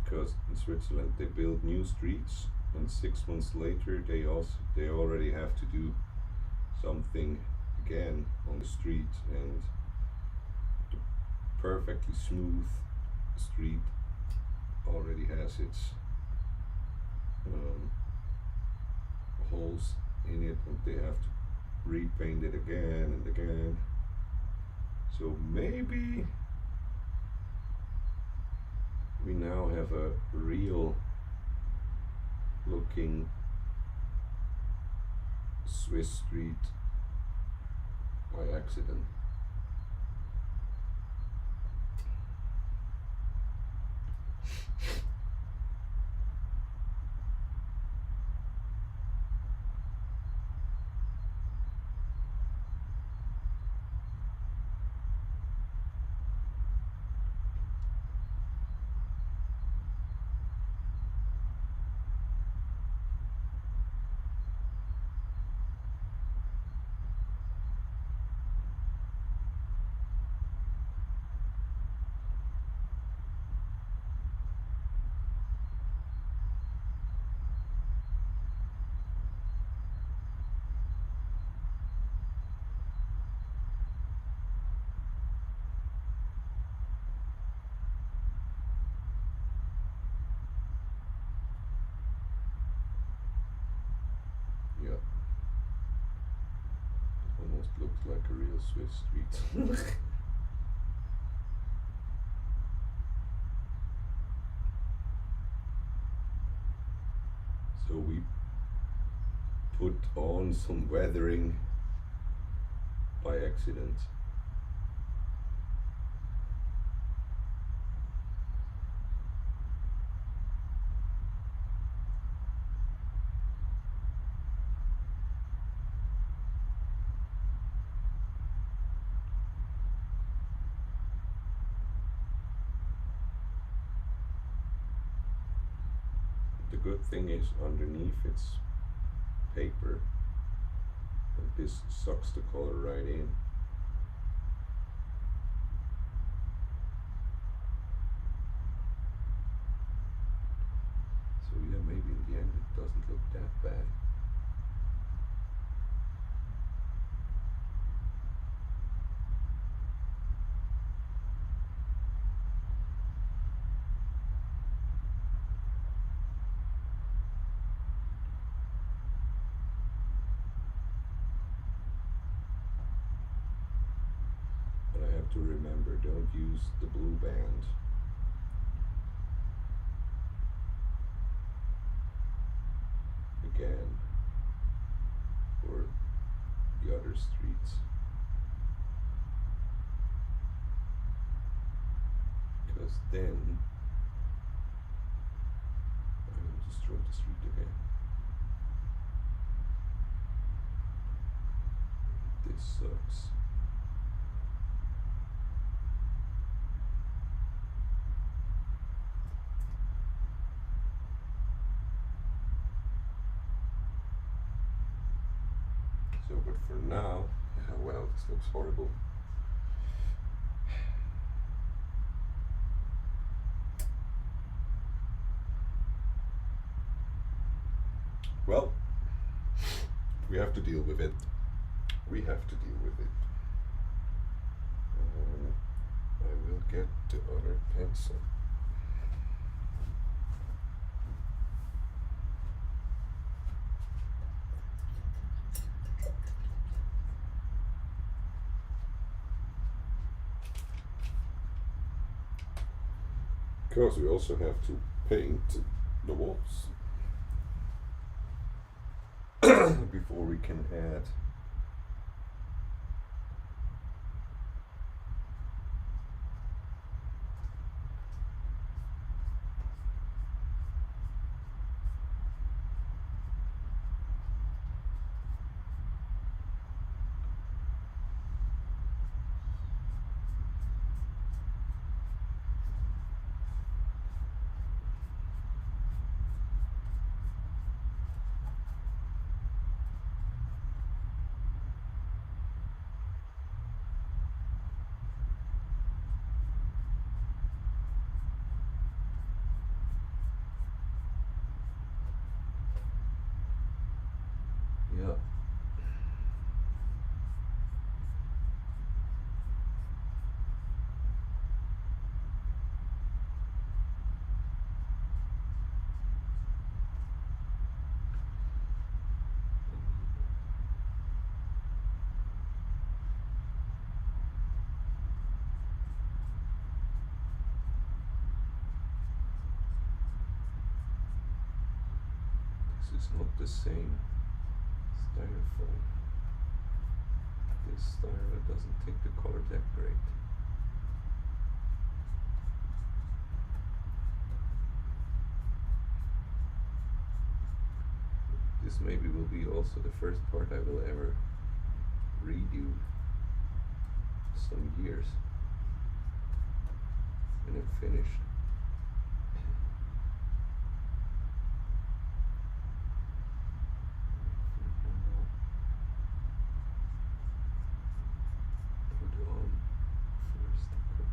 Because in Switzerland they build new streets, and 6 months later they already have to do something again on the street, and the perfectly smooth street already has its holes in it, and they have to repaint it again and again. So maybe we now have a real looking Swiss street by accident. looked like a real Swiss street. So we put on some weathering by accident. The good thing is underneath it's paper, and this sucks the color right in. So yeah, maybe in the end it doesn't look that bad. But I have to remember, don't use the blue band. Again, for the other streets. Because then I will destroy the street again. This sucks. So, but for now, well, this looks horrible. Well, we have to deal with it. We have to deal with it. I will get the other pencil. Because we also have to paint the walls before we can add yeah. This is not the same styrofoam. This styrofoam doesn't take the color that great. This maybe will be also the first part I will ever redo some years when I'm finished. Put on first coat.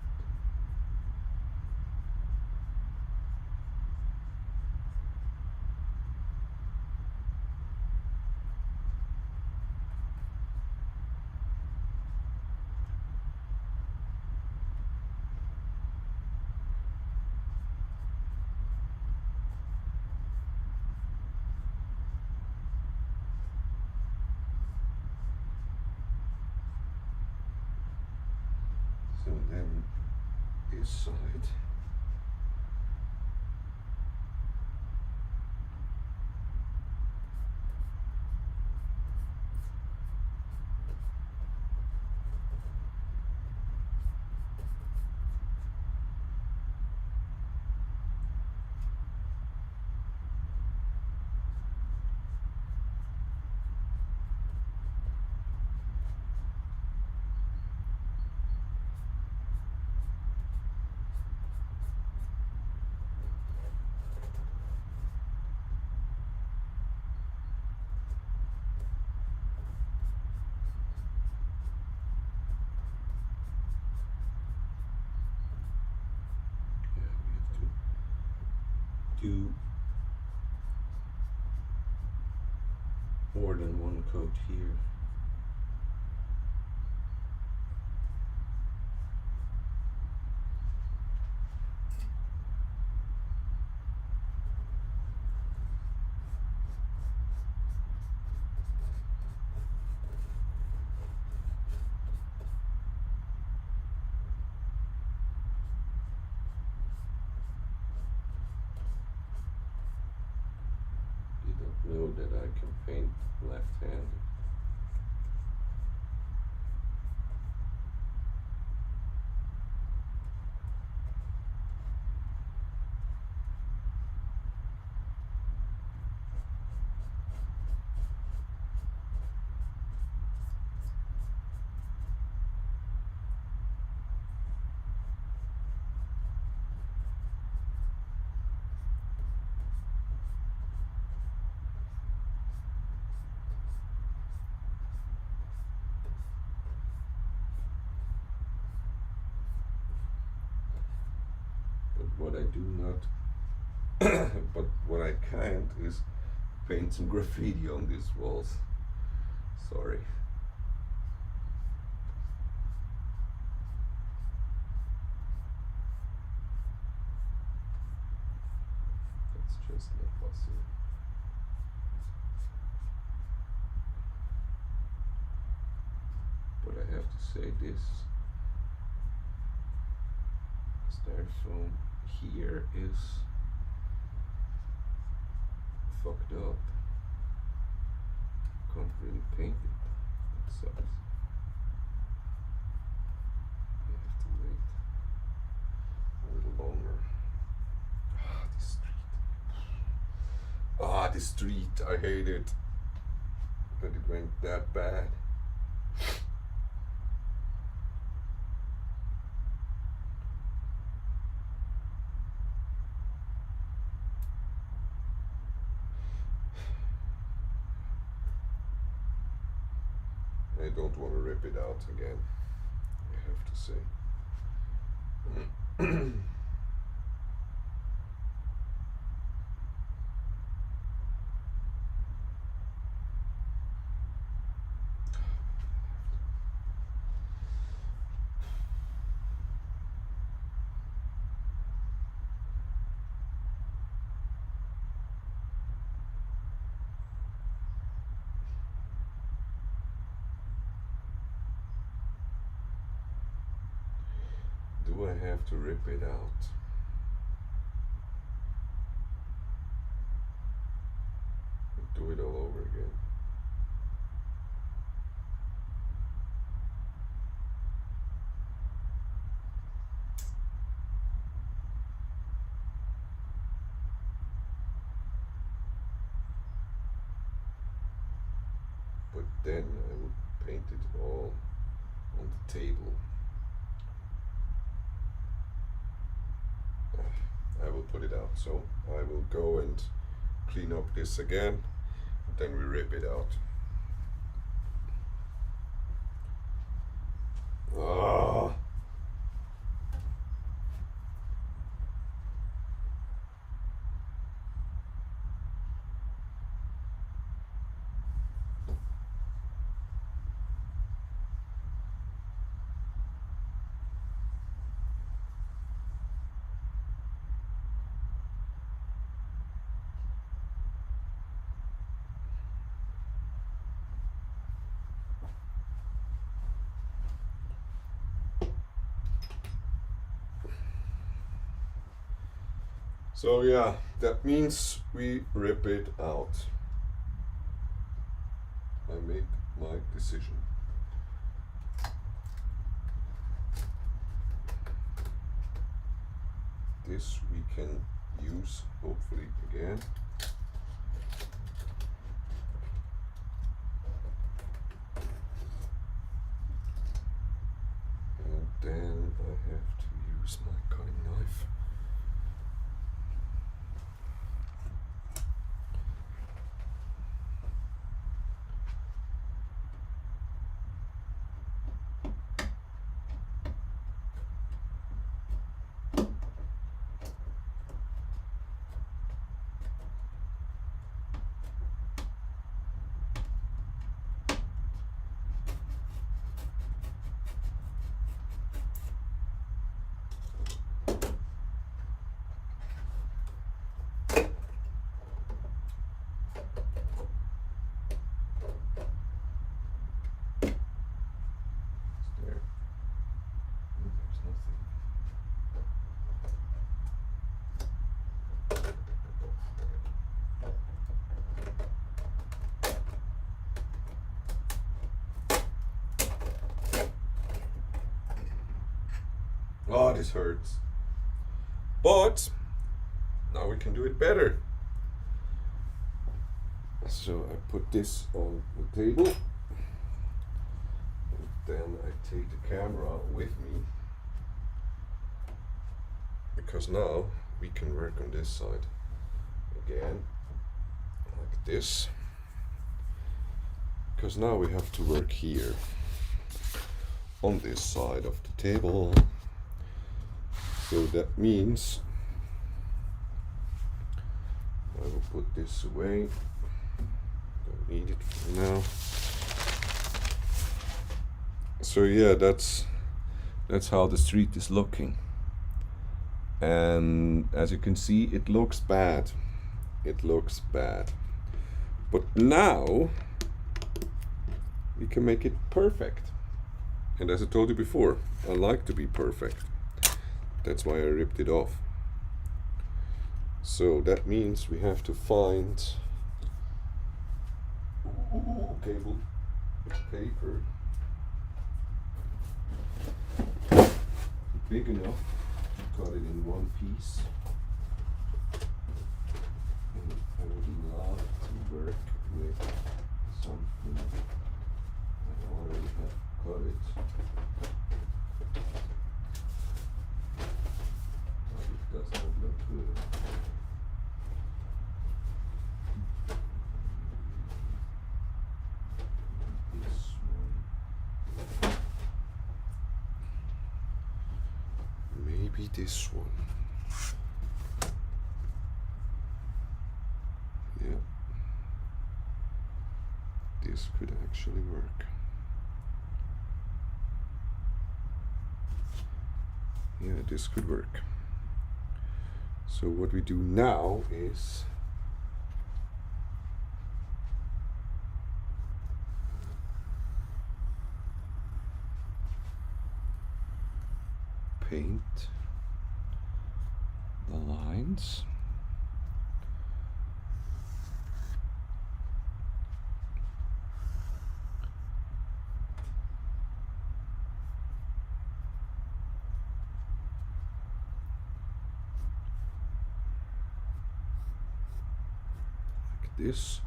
So then this side. Do more than one coat here. You don't know that I can paint left-handed. What I do not, but what I can't is paint some graffiti on these walls. Sorry. That's just not possible. But I have to say this styrofoam here is fucked up. Can't really paint it. That sucks. You have to wait a little longer. Ah, this street. Ah, this street. I hate it. That it went that bad. I don't want to rip it out again, I have to say. Do I have to rip it out? Do it all over again? But then I would paint it all on the table. I will put it out, so I will go and clean up this again, then we rip it out. Ah. So yeah, that means we rip it out. I made my decision. This we can use hopefully again. And then I have to use my cutting knife. Oh, this hurts. But now we can do it better. So I put this on the table. And then I take the camera with me. Because now we can work on this side again. Like this. Because now we have to work here. On this side of the table. So that means I will put this away. Don't need it for now. So yeah, that's how the street is looking. And as you can see, it looks bad. It looks bad. But now we can make it perfect. And as I told you before, I like to be perfect. That's why I ripped it off. So that means we have to find cable paper big enough to cut it in one piece. And I would love to work with something I already have cut it. Does not look good. This one. Maybe this one. Yeah. This could actually work. Yeah, this could work. So what we do now is paint the lines. This.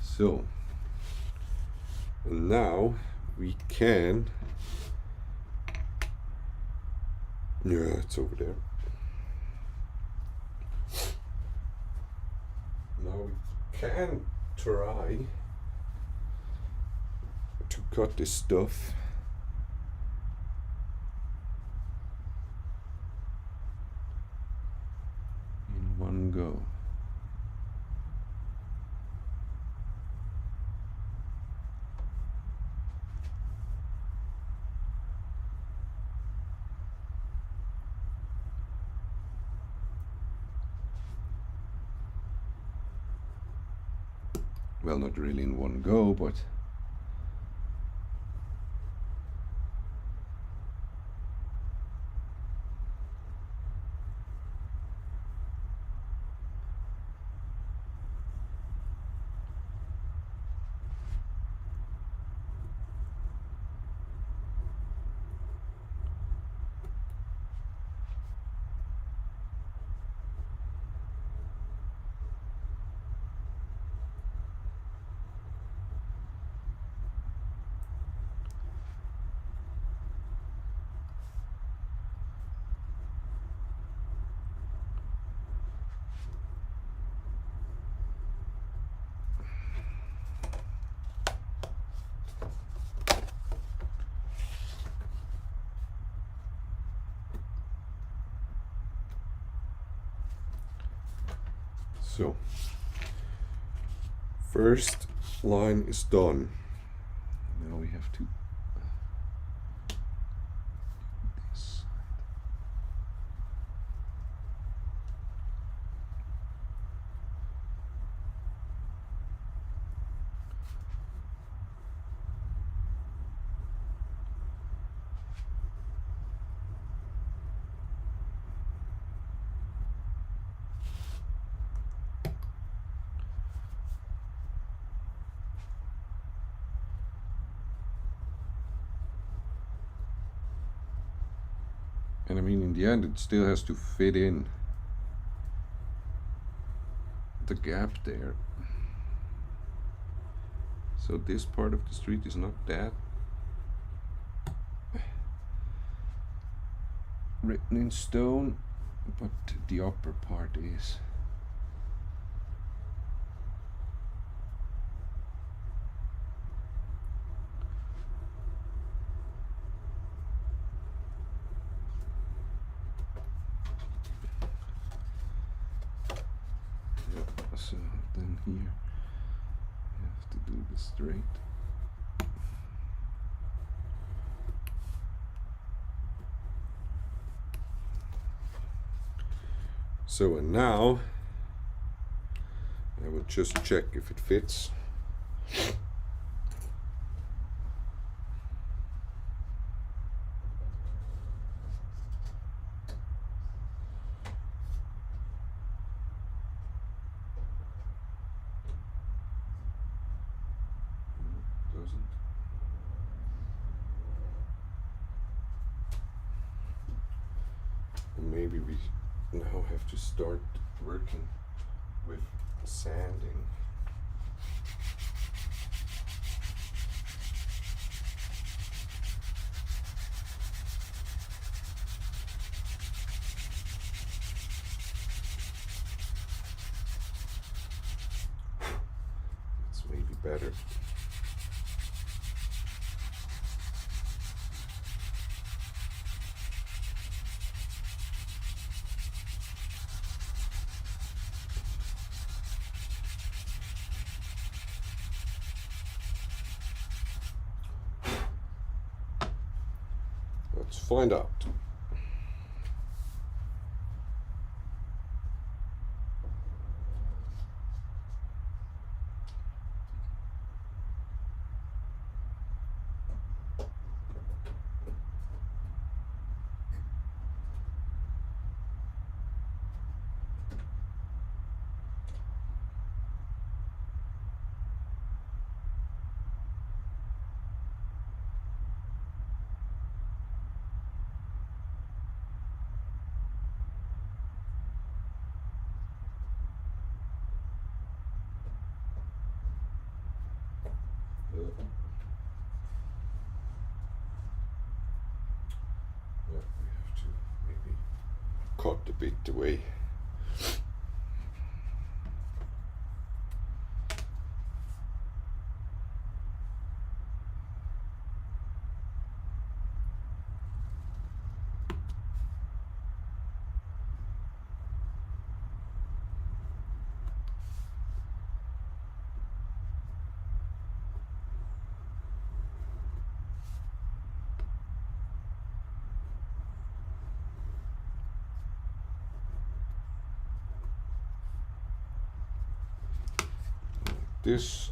So now we can, yeah, it's over there. Now we can try to cut this stuff in one go. Well, not really in one go, but so first line is done. Now we have to this. And I mean, in the end, it still has to fit in the gap there. So this part of the street is not that written in stone, but the upper part is. So then here you have to do the straight. So and now I will just check if it fits. Maybe we now have to start working with sanding. It's maybe better. Let's find out. Yeah, we have to maybe cut a bit away. This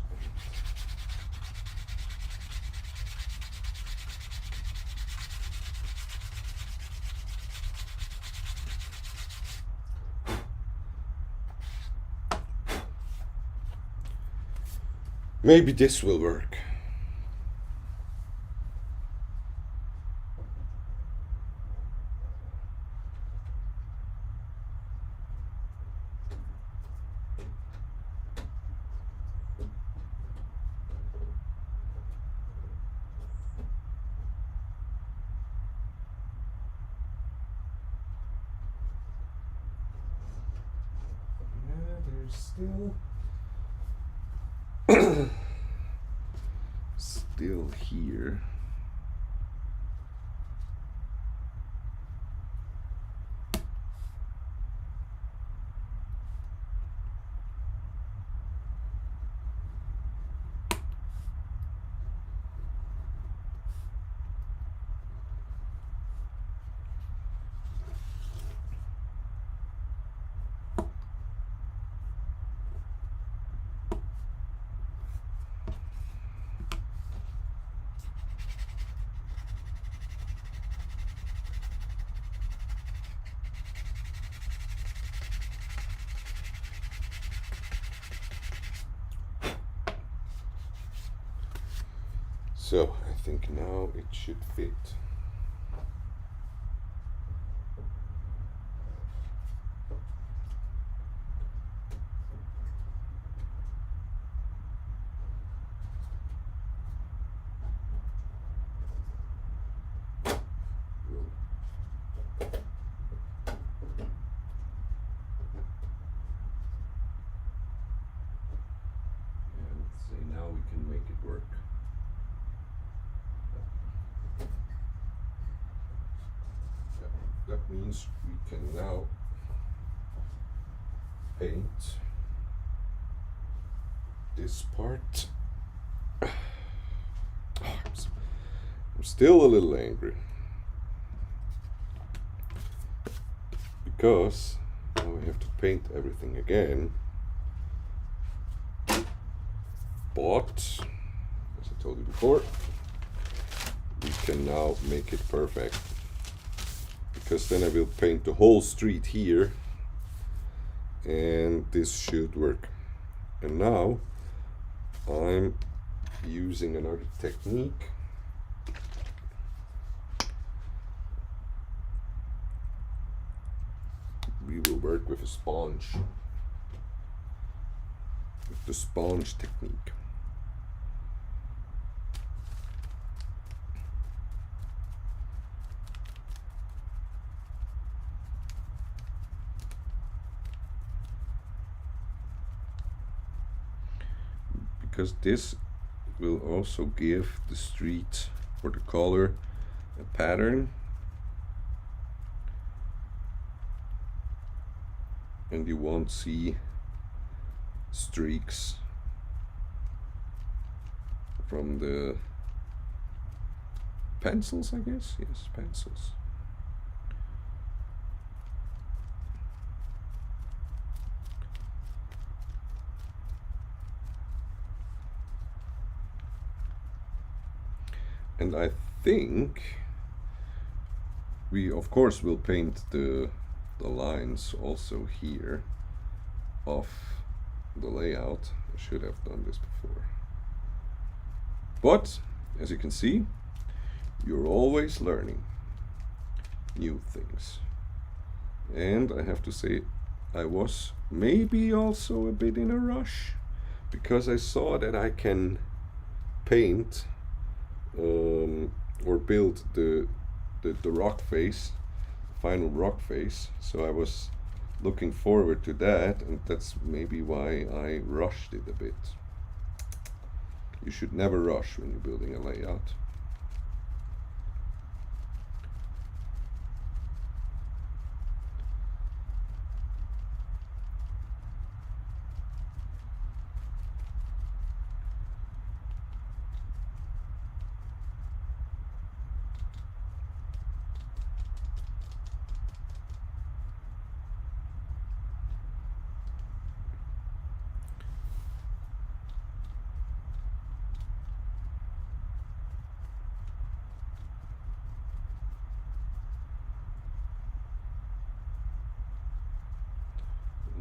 maybe this will work. Still still here. So I think now it should fit. And say now we can make it work. That means we can now paint this part. I'm still a little angry because now I have to paint everything again. But as I told you before, we can now make it perfect, because then I will paint the whole street here and this should work. And now I'm using another technique. We will work with a sponge, with the sponge technique. Because this will also give the street or the color a pattern, and you won't see streaks from the pencils, I guess. Yes, pencils. And I think we of course will paint the lines also here of the layout. I should have done this before. But as you can see, you're always learning new things. And I have to say, I was maybe also a bit in a rush, because I saw that I can paint or build the rock face, final rock face. So I was looking forward to that, and that's maybe why I rushed it a bit. You should never rush when you're building a layout.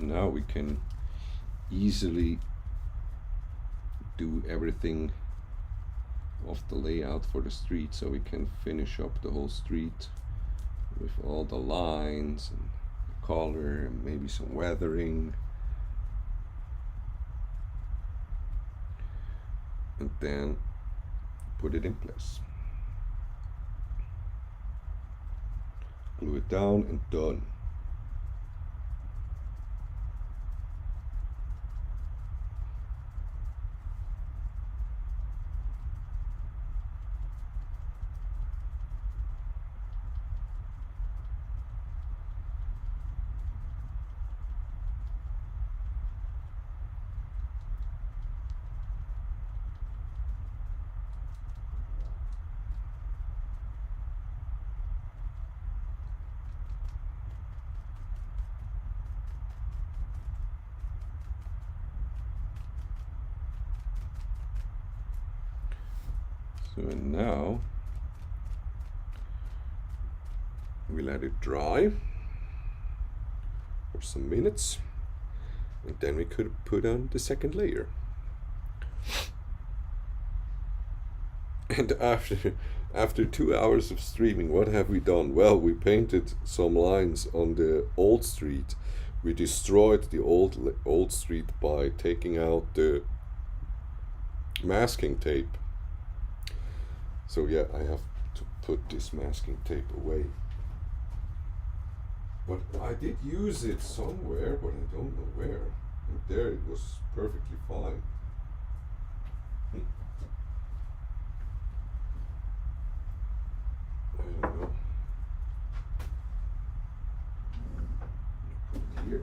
now we can easily do everything of the layout for the street, so we can finish up the whole street with all the lines and the color and maybe some weathering, and then put it in place, glue it down, and done. So now we let it dry for some minutes, and then we could put on the second layer. And after 2 hours of streaming, what have we done? Well, we painted some lines on the old street. We destroyed the old street by taking out the masking tape. So yeah, I have to put this masking tape away. But I did use it somewhere, but I don't know where. And there it was perfectly fine. I don't know. Put it here.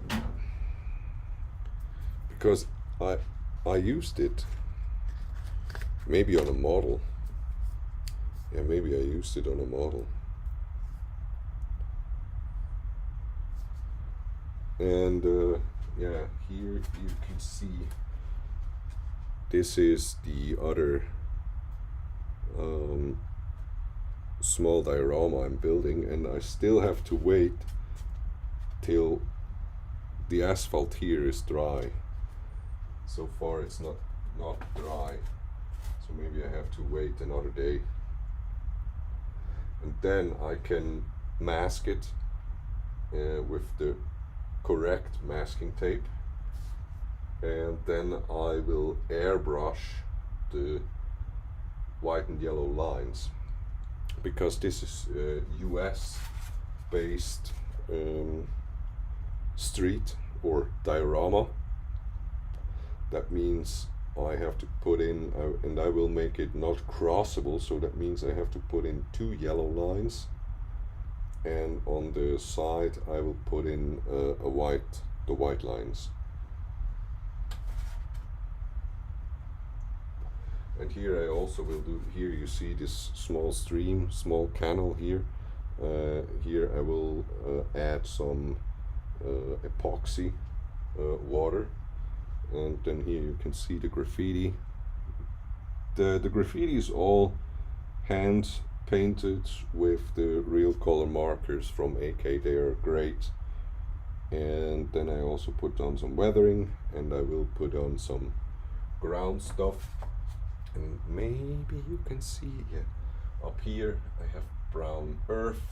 Because I used it maybe on a model. Yeah, maybe I used it on a model. And yeah, here you can see this is the other small diorama I'm building, and I still have to wait till the asphalt here is dry. So far it's not dry, so maybe I have to wait another day, and then I can mask it with the correct masking tape, and then I will airbrush the white and yellow lines, because this is a US based street or diorama. That means I have to put in, and I will make it not crossable, so that means I have to put in 2 yellow lines, and on the side I will put in the white lines. And here I also will do, here you see this small stream, small canal here. Here I will add some epoxy water, and then here you can see the graffiti. The graffiti is all hand painted with the real color markers from AK. They are great. And then I also put on some weathering, and I will put on some ground stuff. And maybe you can see, yeah, up here I have brown earth.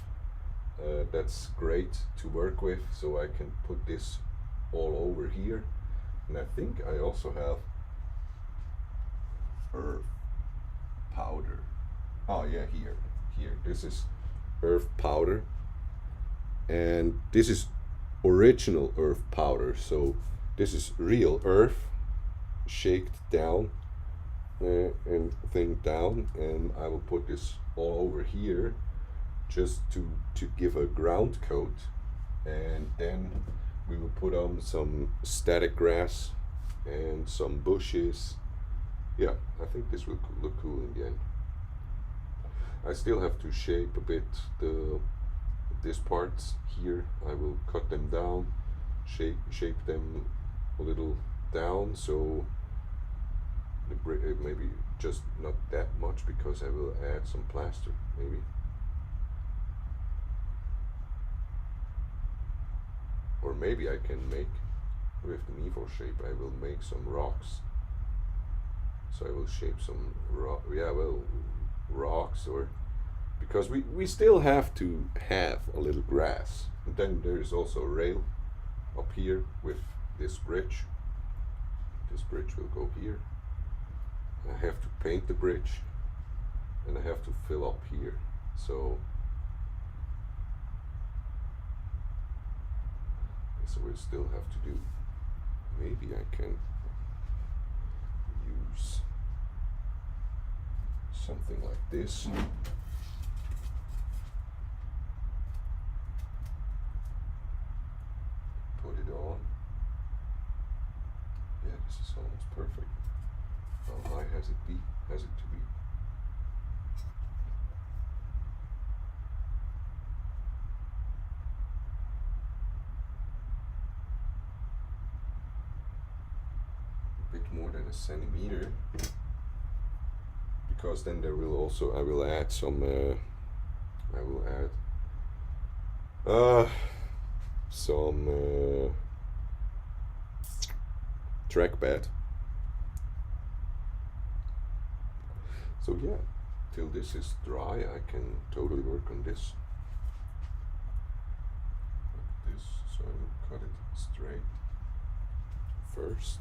That's great to work with, so I can put this all over here. And I think I also have earth powder. Oh yeah, here. This is earth powder, and this is original earth powder. So this is real earth shaked down and thinned down, and I will put this all over here just to give a ground coat, and then we will put on some static grass and some bushes. Yeah, I think this will look cool in the end. I still have to shape a bit these parts here. I will cut them down, shape them a little down, so maybe just not that much, because I will add some plaster maybe. Or maybe I can make with the meval shape, I will make some rocks. So I will shape some rocks, or because we still have to have a little grass. And then there is also a rail up here with this bridge. This bridge will go here. I have to paint the bridge, and I have to fill up here. So we still have to do. Maybe I can use something like this. Put it on. Yeah, this is almost perfect. How high has it to be? A bit more than a centimeter, because then there will also, I will add some trackpad. So yeah, till this is dry, I can totally work on this. Like this, so I will cut it straight first.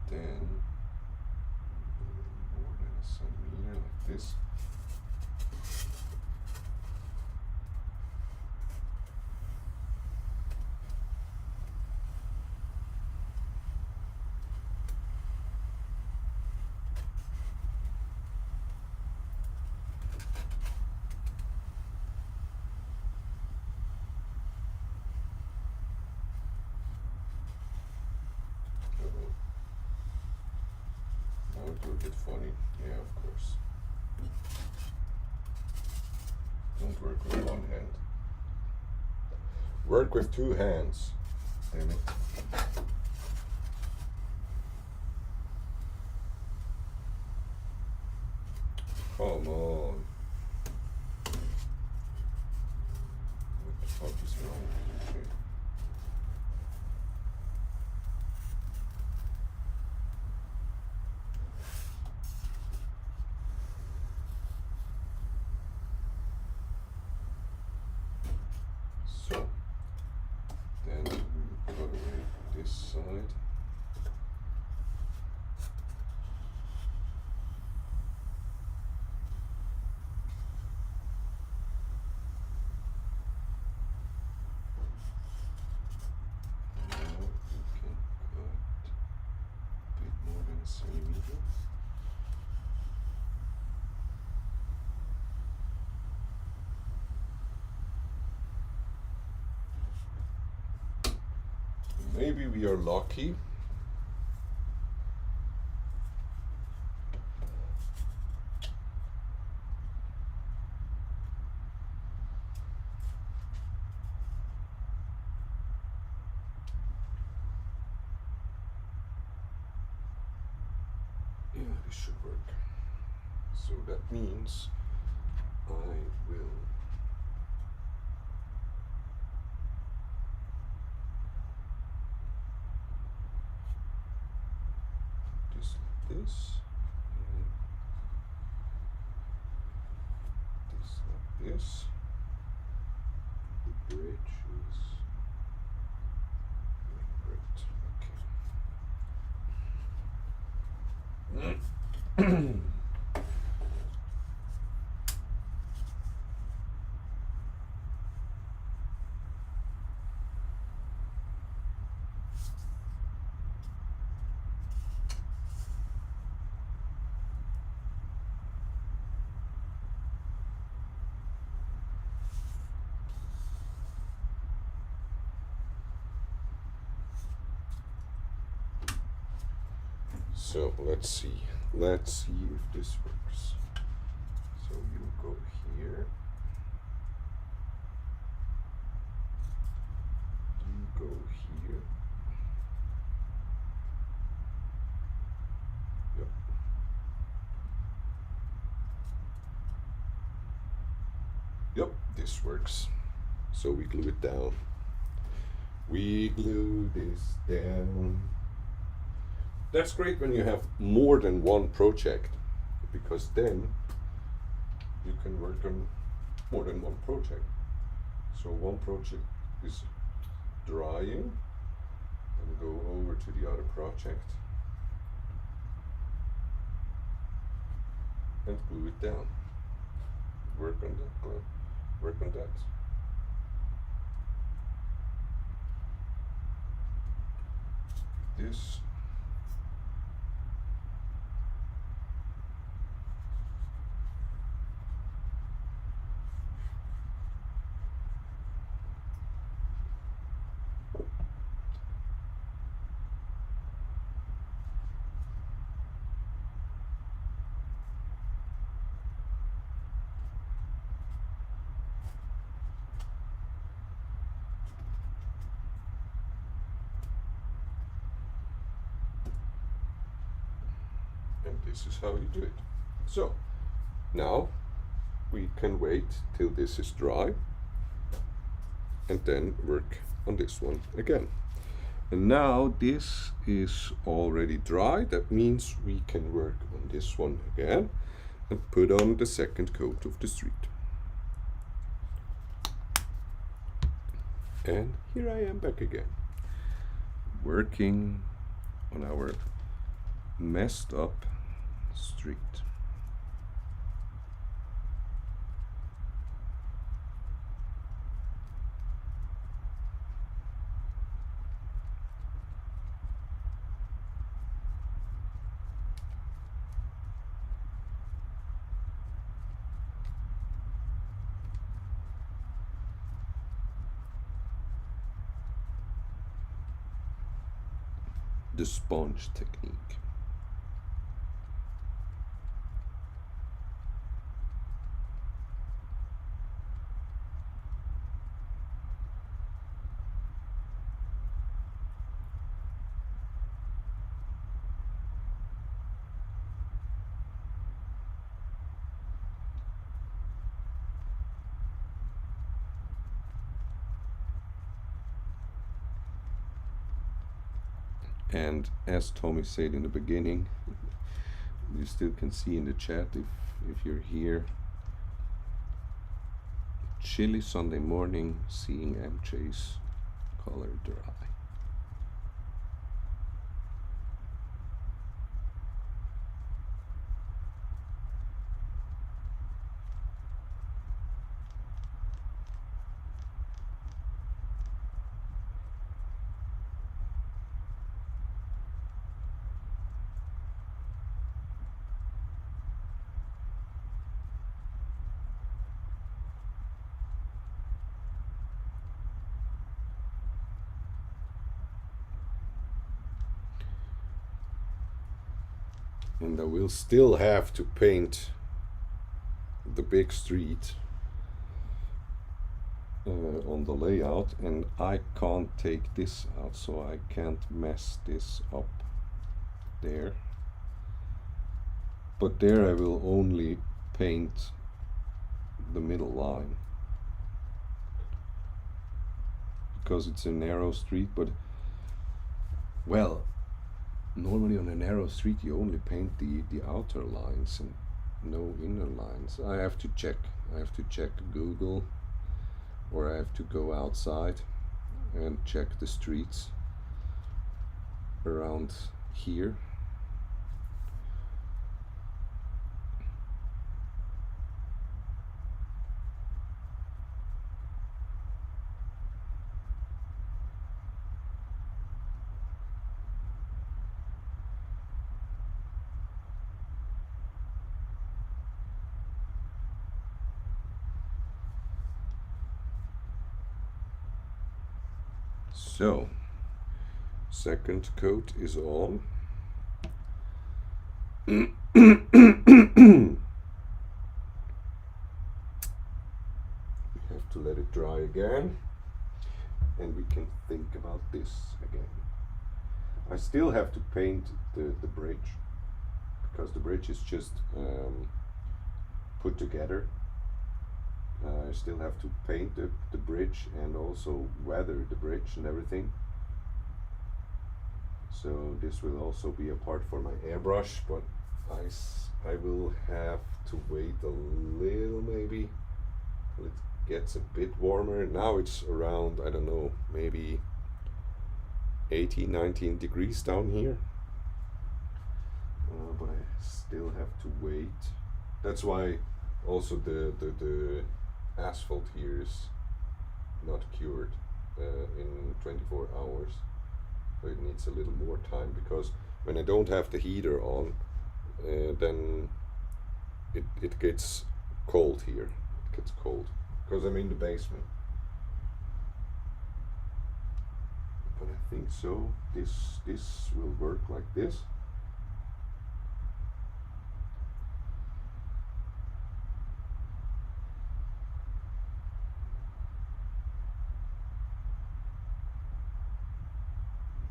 Then more than a centimeter like this. It will get funny, yeah, of course. Don't work with one hand. Work with two hands. Damn it. Come on. What the fuck is wrong with you? So, then we will cut away this side. Now we can cut a bit more than a centimeter. Maybe we are lucky. Yeah, this should work. So that means I will just like this, and this like this. The bridge is great. Okay. So let's see if this works. So you go here. Yep, this works. So we glue it down. We glue this down. That's great when you have more than one project, because then you can work on more than one project. So one project is drying, and go over to the other project and glue it down. Work on that glue. Work on that. This. And this is how you do it. So now we can wait till this is dry and then work on this one again. And now this is already dry. That means we can work on this one again and put on the second coat of the street. And here I am back again, working on our messed up street. The sponge technique. And as Tommy said in the beginning, you still can see in the chat if you're here. Chilly Sunday morning, seeing MJ's color dry. And I will still have to paint the big street on the layout, and I can't take this out, so I can't mess this up there. But there I will only paint the middle line, because it's a narrow street. But well, normally on a narrow street you only paint the outer lines and no inner lines. I have to check Google, or I have to go outside and check the streets around here. So, second coat is on. We have to let it dry again, and we can think about this again. I still have to paint the bridge, because the bridge is just put together. I still have to paint the bridge and also weather the bridge and everything. So this will also be a part for my airbrush, but I will have to wait a little maybe till it gets a bit warmer. Now it's around, I don't know, maybe 18, 19 degrees down here. But I still have to wait. That's why also the asphalt here is not cured in 24 hours. So it needs a little more time, because when I don't have the heater on, then it gets cold here. It gets cold because I'm in the basement. But I think so. This will work like this.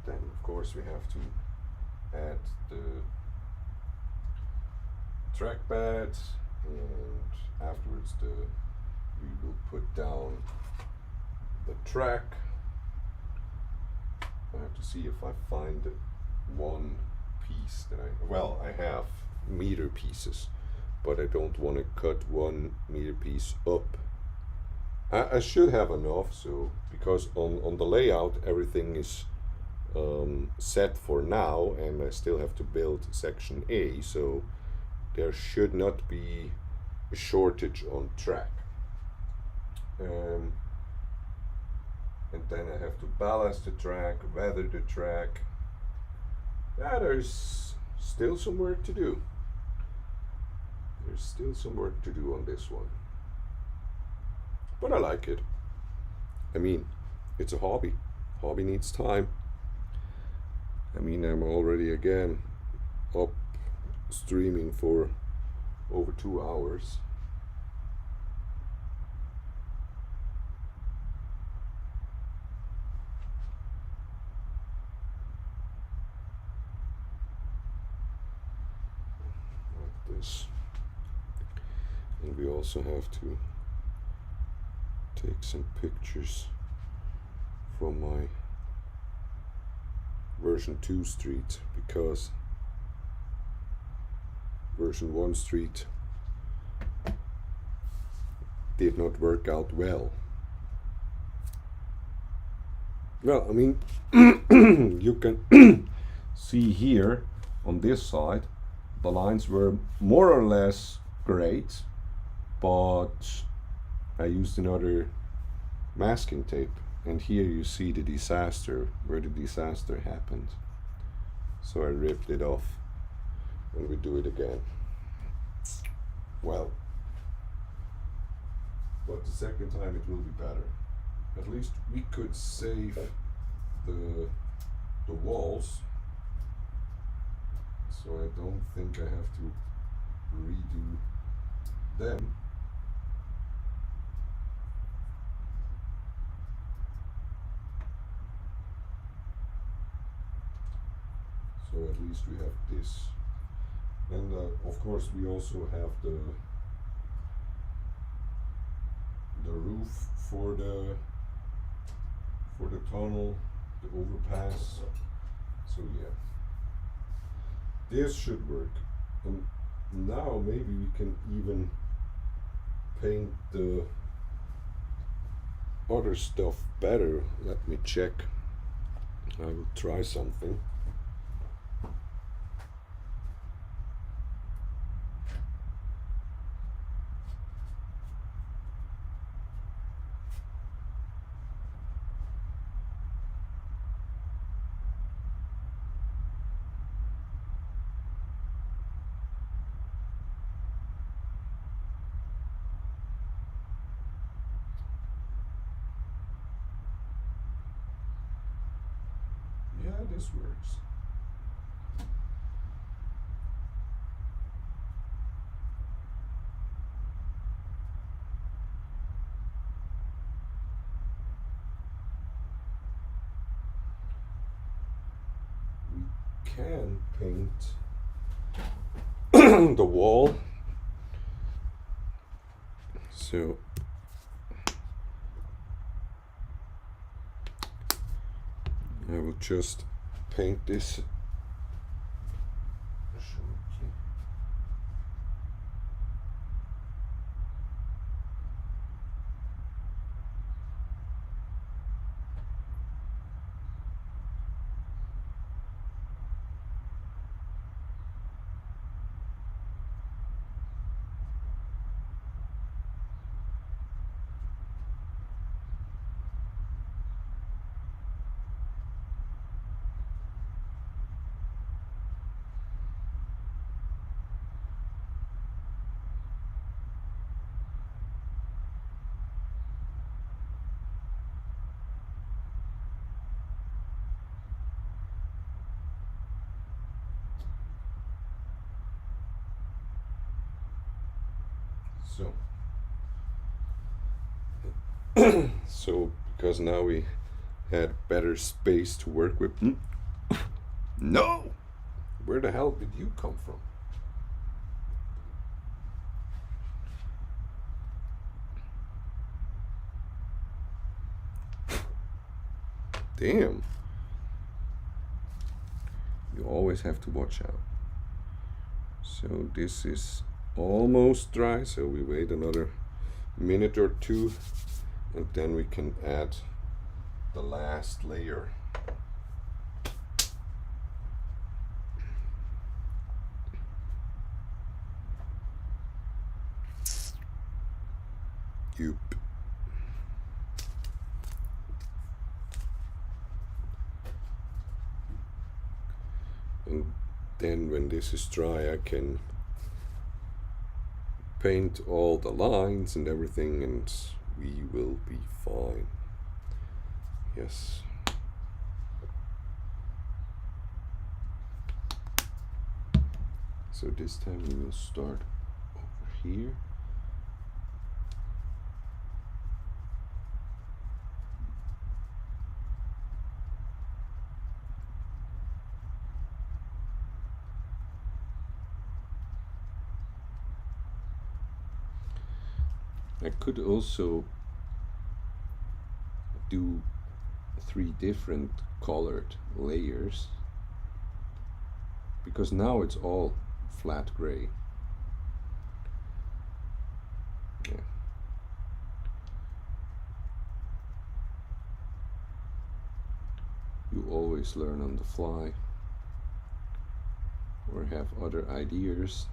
Then of course we have to add the trackpad, and afterwards we will put down the track. I have to see if I find one piece that I have meter pieces, but I don't want to cut 1 meter piece up. I should have enough, so because on the layout everything is set for now, and I still have to build section A, so there should not be a shortage on track. And then I have to ballast the track, weather the track. Yeah, there's still some work to do. There's still some work to do on this one. But I like it. I mean, it's a hobby. Hobby needs time. I mean, I'm already again up streaming for over 2 hours. Like this. And we also have to take some pictures from my version 2 street, because version 1 street did not work out well. Well, I mean, you can see here on this side the lines were more or less great, but I used another masking tape, and here you see the disaster, where the disaster happened. So I ripped it off, and we do it again. Well, but the second time it will be better. At least we could save the walls, so I don't think I have to redo them. So at least we have this, and of course we also have the roof for the tunnel, the overpass. So yeah, this should work. And now maybe we can even paint the other stuff better. Let me check. I will try something. Yeah, this works. We can paint the wall. So will just paint this. So because now we had better space to work with. No! Where the hell did you come from? Damn. You always have to watch out. So this is almost dry, so we wait another minute or two, and then we can add the last layer. Yup. And then when this is dry, I can paint all the lines and everything, and we will be fine. Yes. So this time we will start over here. I could also do 3 different colored layers, because now it's all flat gray. Yeah. You always learn on the fly or have other ideas.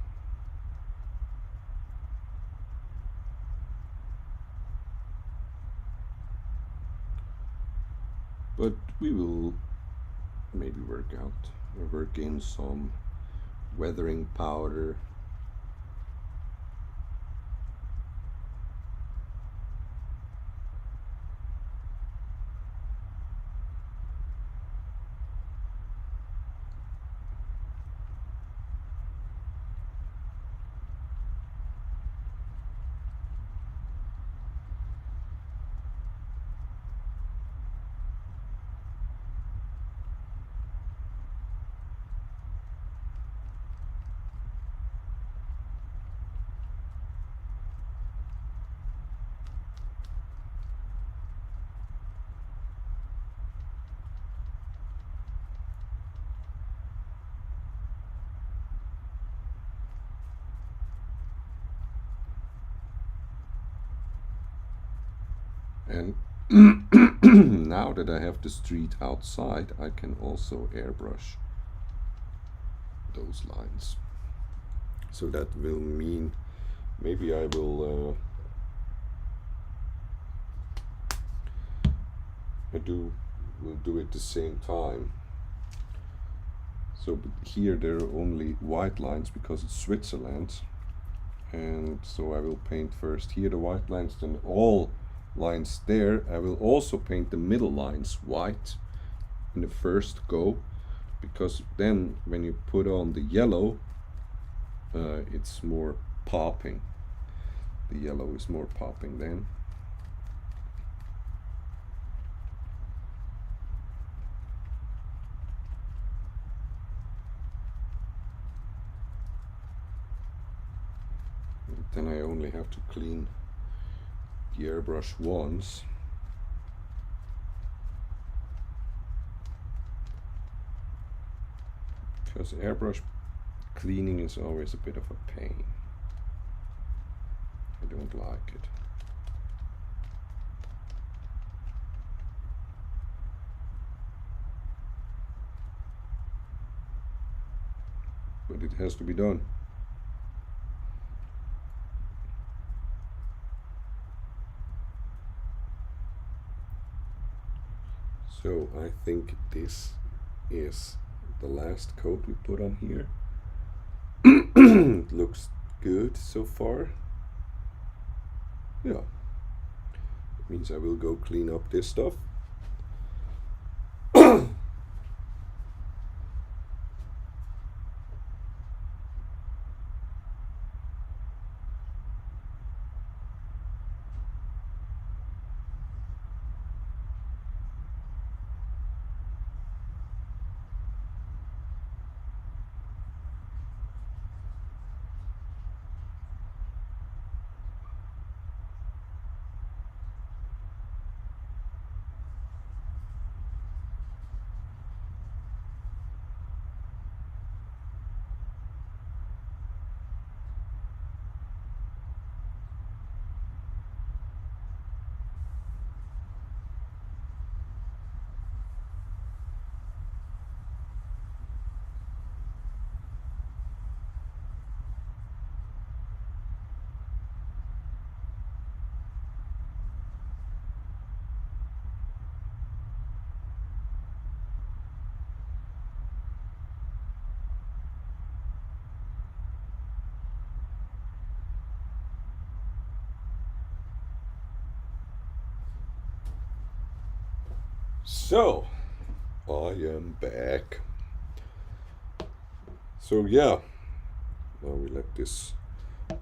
But we will maybe work out or work in some weathering powder. And now that I have the street outside, I can also airbrush those lines. So that will mean maybe I will we'll do it the same time. So here there are only white lines because it's Switzerland, and so I will paint first here the white lines, then all lines there. I will also paint the middle lines white in the first go, because then when you put on the yellow, it's more popping. The yellow is more popping then. And then I only have to clean the airbrush once. because airbrush cleaning is always a bit of a pain. I don't like it. But it has to be done. So I think this is the last coat we put on here. It looks good so far. Yeah. It means I will go clean up this stuff. So, I am back. So yeah, now we let this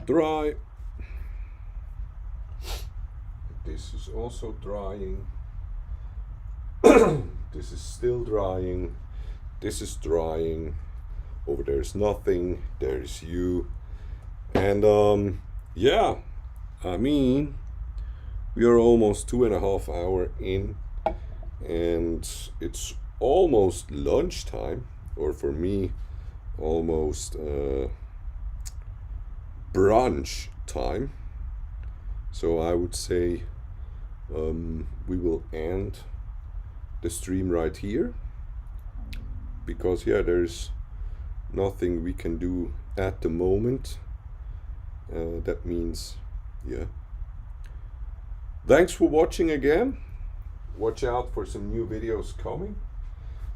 dry. This is also drying. This is still drying. This is drying. Over there is nothing. There is you. And yeah, I mean, we are almost 2.5 hours in, and it's almost lunchtime, or for me, almost brunch time. So I would say we will end the stream right here, because yeah, there's nothing we can do at the moment. That means, yeah. Thanks for watching again. Watch out for some new videos coming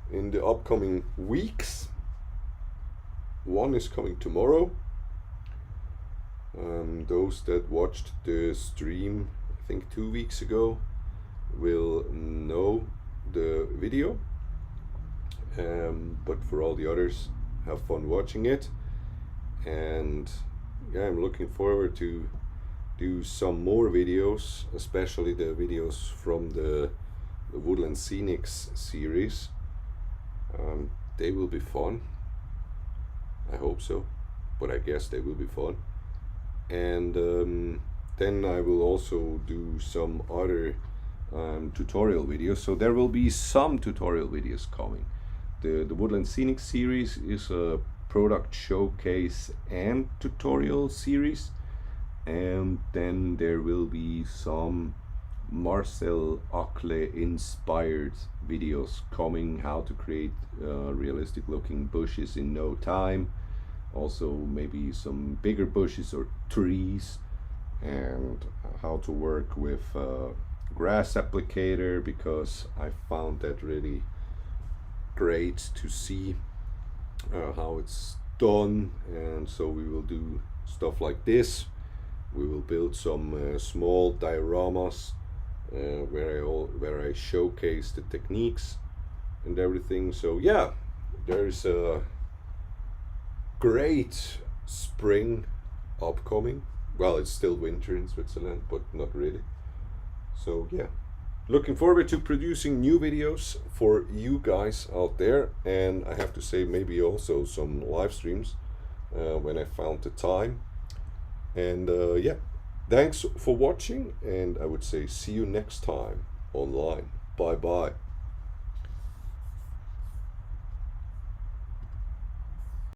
in the upcoming weeks. One is coming tomorrow. Those that watched the stream, I think 2 weeks ago, will know the video. But for all the others, have fun watching it. And yeah, I'm looking forward to do some more videos, especially the videos from the Woodland Scenics series. They will be fun. I hope so, but I guess they will be fun. And then I will also do some other tutorial videos. So there will be some tutorial videos coming. The Woodland Scenics series is a product showcase and tutorial series, and then there will be some Marcel Ockle inspired videos coming, how to create realistic looking bushes in no time, also maybe some bigger bushes or trees, and how to work with grass applicator, because I found that really great to see how it's done. And so we will do stuff like this. We will build some small dioramas where I showcase the techniques and everything. So yeah, there's a great spring upcoming. Well, it's still winter in Switzerland, but not really. So yeah, looking forward to producing new videos for you guys out there. And I have to say, maybe also some live streams when I found the time. And yeah, thanks for watching, and I would say see you next time online. Bye bye.